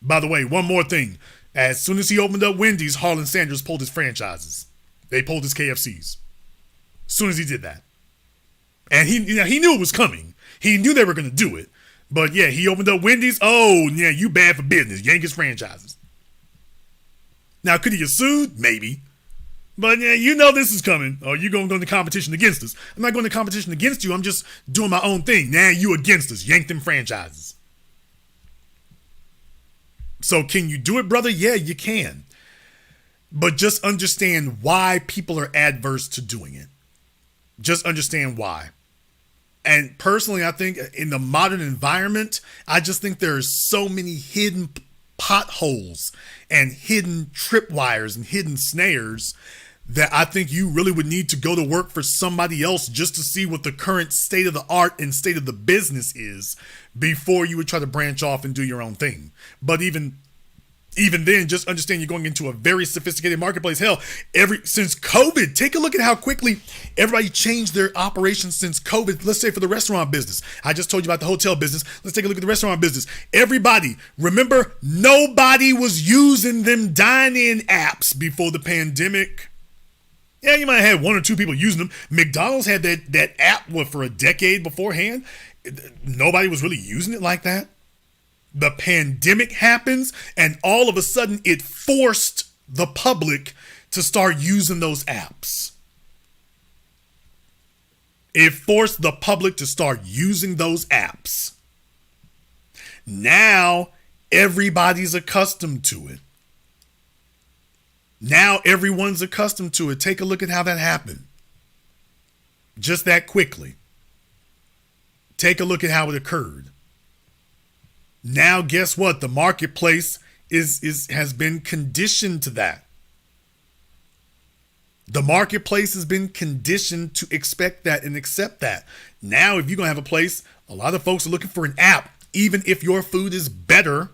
By the way, one more thing. As soon as he opened up Wendy's, Harlan Sanders pulled his franchises. They pulled his KFCs. As soon as he did that. And he knew it was coming. He knew they were going to do it. But yeah, he opened up Wendy's. Oh, yeah, you bad for business. Yank his franchises. Now, could he have sued? Maybe. But yeah, you know this is coming. Oh, you're going to go into competition against us. I'm not going to competition against you. I'm just doing my own thing. Now you against us. Yank them franchises. So can you do it, brother? Yeah, you can. But just understand why people are adverse to doing it. Just understand why. And personally, I think in the modern environment, I just think there are so many hidden potholes and hidden tripwires and hidden snares that I think you really would need to go to work for somebody else just to see what the current state of the art and state of the business is before you would try to branch off and do your own thing. But even then, just understand you're going into a very sophisticated marketplace. Hell, since COVID, take a look at how quickly everybody changed their operations since COVID. Let's say for the restaurant business. I just told you about the hotel business. Let's take a look at the restaurant business. Everybody, remember, nobody was using them dine-in apps before the pandemic. Yeah, you might have had one or two people using them. McDonald's had that app for a decade beforehand. Nobody was really using it like that. The pandemic happens, and all of a sudden it forced the public to start using those apps. It forced the public to start using those apps. Now everybody's accustomed to it. Now everyone's accustomed to it. Take a look at how that happened. Just that quickly. Take a look at how it occurred. Now guess what? The marketplace has been conditioned to that. The marketplace has been conditioned to expect that and accept that. Now if you're going to have a place, a lot of folks are looking for an app. Even if your food is better,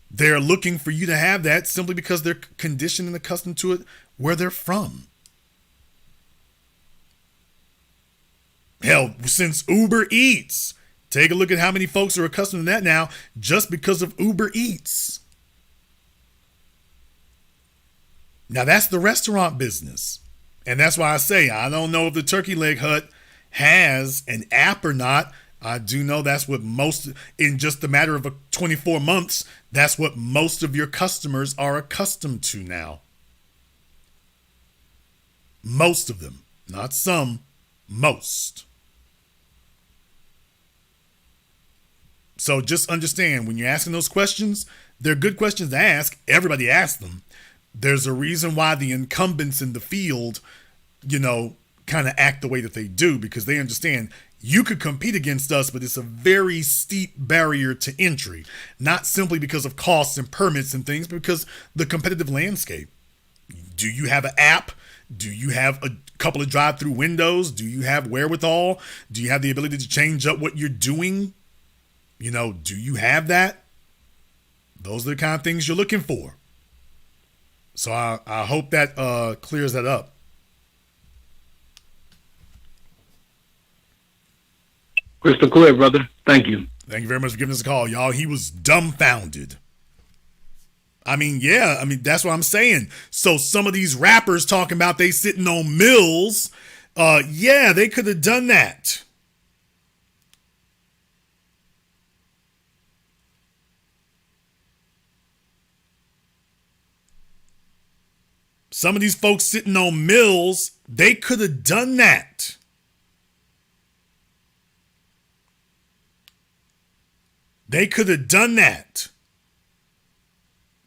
they're looking for you to have that simply because they're conditioned and accustomed to it where they're from. Hell, since Uber Eats, take a look at how many folks are accustomed to that now just because of Uber Eats. Now that's the restaurant business. And that's why I say I don't know if the Turkey Leg Hut has an app or not. I do know that's what in just a matter of 24 months, that's what most of your customers are accustomed to now. Most of them, not some, most. So just understand when you're asking those questions, they're good questions to ask. Everybody asks them. There's a reason why the incumbents in the field, kind of act the way that they do, because they understand you could compete against us, but it's a very steep barrier to entry, not simply because of costs and permits and things, but because the competitive landscape. Do you have an app? Do you have a couple of drive-through windows? Do you have wherewithal? Do you have the ability to change up what you're doing? Do you have that? Those are the kind of things you're looking for. So I hope that clears that up. Crystal clear, brother. Thank you. Thank you very much for giving us a call, y'all. He was dumbfounded. That's what I'm saying. So some of these rappers talking about they sitting on mills, they could have done that. Some of these folks sitting on mills, they could have done that. They could have done that.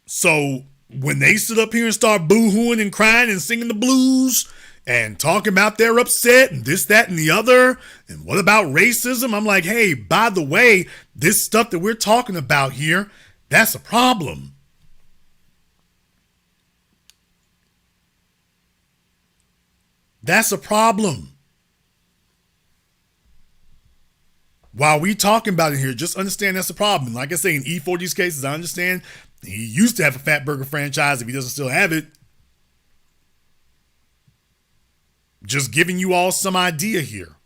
So when they sit up here and start boo-hooing and crying and singing the blues and talking about they're upset and this, that, and the other, and what about racism? I'm like, hey, by the way, this stuff that we're talking about here, that's a problem. That's a problem. While we talking about it here, just understand that's a problem. Like I say, in E40's cases, I understand he used to have a Fat Burger franchise. If he doesn't still have it, just giving you all some idea here.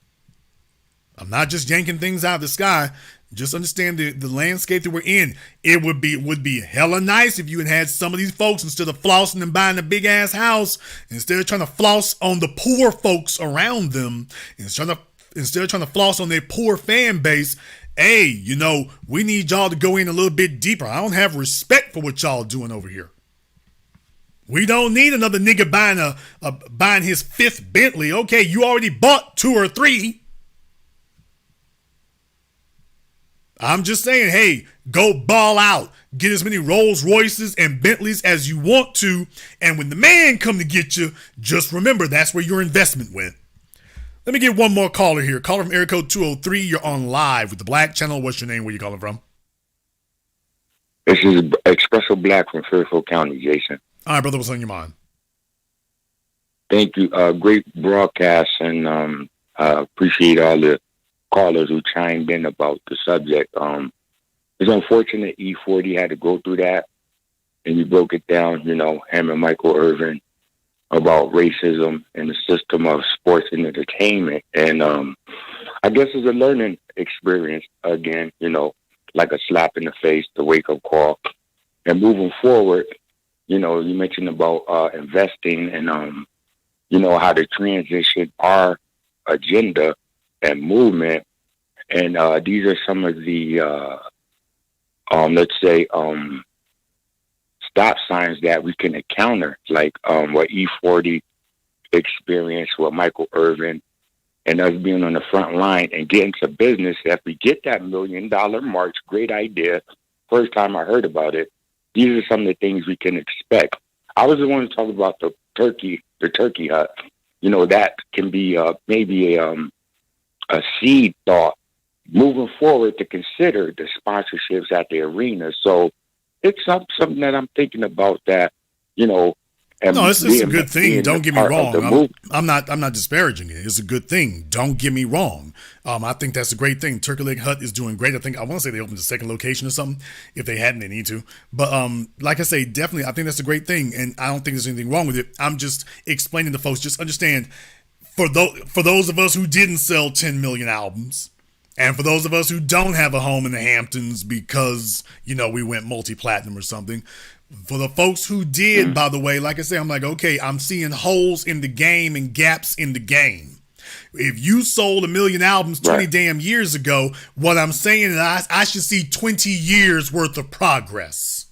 I'm not just yanking things out of the sky. Just understand the landscape that we're in. It would be hella nice if you had some of these folks, instead of flossing and buying a big ass house, instead of trying to floss on the poor folks around them, instead of trying to floss on their poor fan base, hey, we need y'all to go in a little bit deeper. I don't have respect for what y'all doing over here. We don't need another nigga buying his fifth Bentley. Okay, you already bought 2 or 3. I'm just saying, hey, go ball out. Get as many Rolls Royces and Bentleys as you want to. And when the man come to get you, just remember that's where your investment went. Let me get one more caller here. Caller from area code 203. You're on live with the Black Channel. What's your name? Where you calling from? This is Espresso Black from Fairfield County, Jason. All right, brother. What's on your mind? Thank you. Great broadcast, and appreciate all the callers who chimed in about the subject. It's unfortunate E40 had to go through that, and you broke it down, him and Michael Irvin, about racism and the system of sports and entertainment. And I guess it's a learning experience, again, like a slap in the face, the wake-up call. And moving forward, you mentioned about investing and, how to transition our agenda and movement. And these are some of the, let's say, stop signs that we can encounter, like what E40 experienced with Michael Irvin, and us being on the front line and getting to business. If we get that $1 million march, great idea. First time I heard about it. These are some of the things we can expect. I was the one to talk about the turkey hut. That can be maybe a seed thought moving forward to consider the sponsorships at the arena. So it's something that I'm thinking about that, and no, it's a good thing. Don't get me wrong. I'm not disparaging it. It's a good thing. Don't get me wrong. I think that's a great thing. Turkey Leg Hut is doing great. I want to say they opened a second location or something. If they hadn't, they need to. But like I say, definitely, I think that's a great thing, and I don't think there's anything wrong with it. I'm just explaining to folks. Just understand, for those of us who didn't sell 10 million albums, and for those of us who don't have a home in the Hamptons because, we went multi-platinum or something, for the folks who did, by the way, like I say, I'm like, okay, I'm seeing holes in the game and gaps in the game. If you sold 1 million albums 20 damn years ago, what I'm saying is I should see 20 years worth of progress.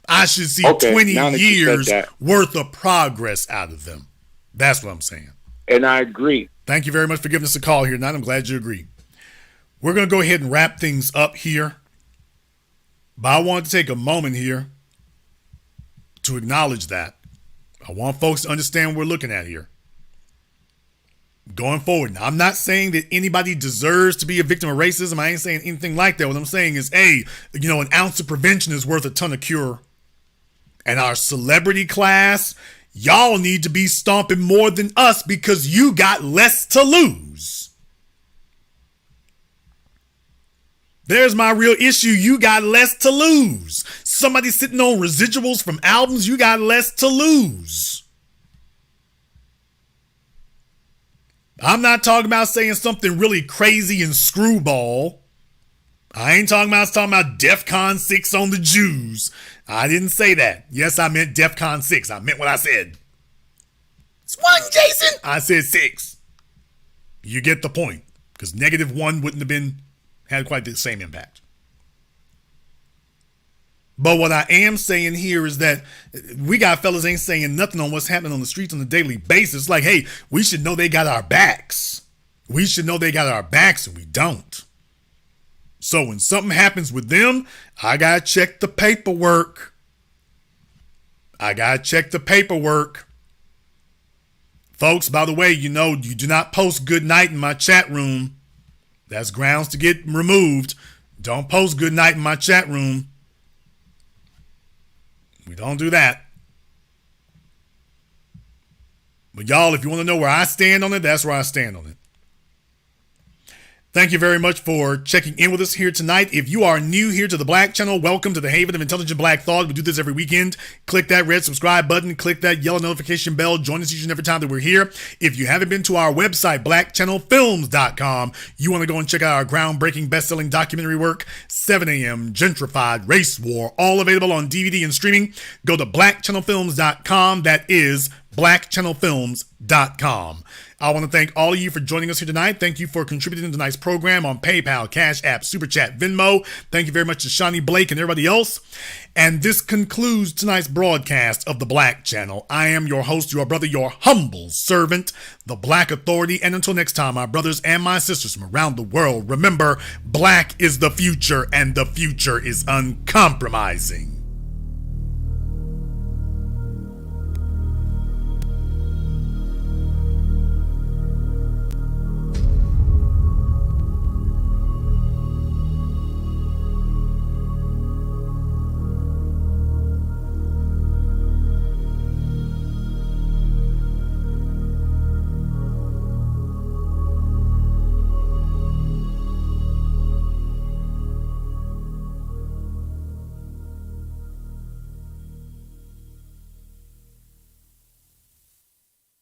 I should see 20 years worth of progress out of them. That's what I'm saying. And I agree. Thank you very much for giving us a call here tonight. I'm glad you agree. We're going to go ahead and wrap things up here. But I want to take a moment here to acknowledge that. I want folks to understand what we're looking at here. Going forward. Now, I'm not saying that anybody deserves to be a victim of racism. I ain't saying anything like that. What I'm saying is, an ounce of prevention is worth a ton of cure. And our celebrity class, y'all need to be stomping more than us because you got less to lose. There's my real issue. You got less to lose. Somebody sitting on residuals from albums, you got less to lose. I'm not talking about saying something really crazy and screwball. I ain't talking about DEFCON 6 on the Jews. I didn't say that. Yes, I meant DEFCON 6. I meant what I said. It's 1, Jason. I said 6. You get the point. Because -1 wouldn't have had quite the same impact. But what I am saying here is that we got fellas ain't saying nothing on what's happening on the streets on a daily basis. Like, hey, we should know they got our backs. We should know they got our backs, and we don't. So when something happens with them, I got to check the paperwork. Folks, by the way, you do not post good night in my chat room. That's grounds to get removed. Don't post good night in my chat room. We don't do that. But y'all, if you want to know where I stand on it, that's where I stand on it. Thank you very much for checking in with us here tonight. If you are new here to the Black Channel, welcome to the Haven of Intelligent Black Thought. We do this every weekend. Click that red subscribe button. Click that yellow notification bell. Join us each and every time that we're here. If you haven't been to our website, blackchannelfilms.com, you want to go and check out our groundbreaking best-selling documentary work, 7 a.m., Gentrified, Race War, all available on DVD and streaming. Go to blackchannelfilms.com. That is blackchannelfilms.com. I want to thank all of you for joining us here tonight. Thank you for contributing to tonight's program on PayPal, Cash App, Super Chat, Venmo. Thank you very much to Shawnee Blake and everybody else. And this concludes tonight's broadcast of the Black Channel. I am your host, your brother, your humble servant, the Black Authority. And until next time, my brothers and my sisters from around the world, remember, black is the future and the future is uncompromising.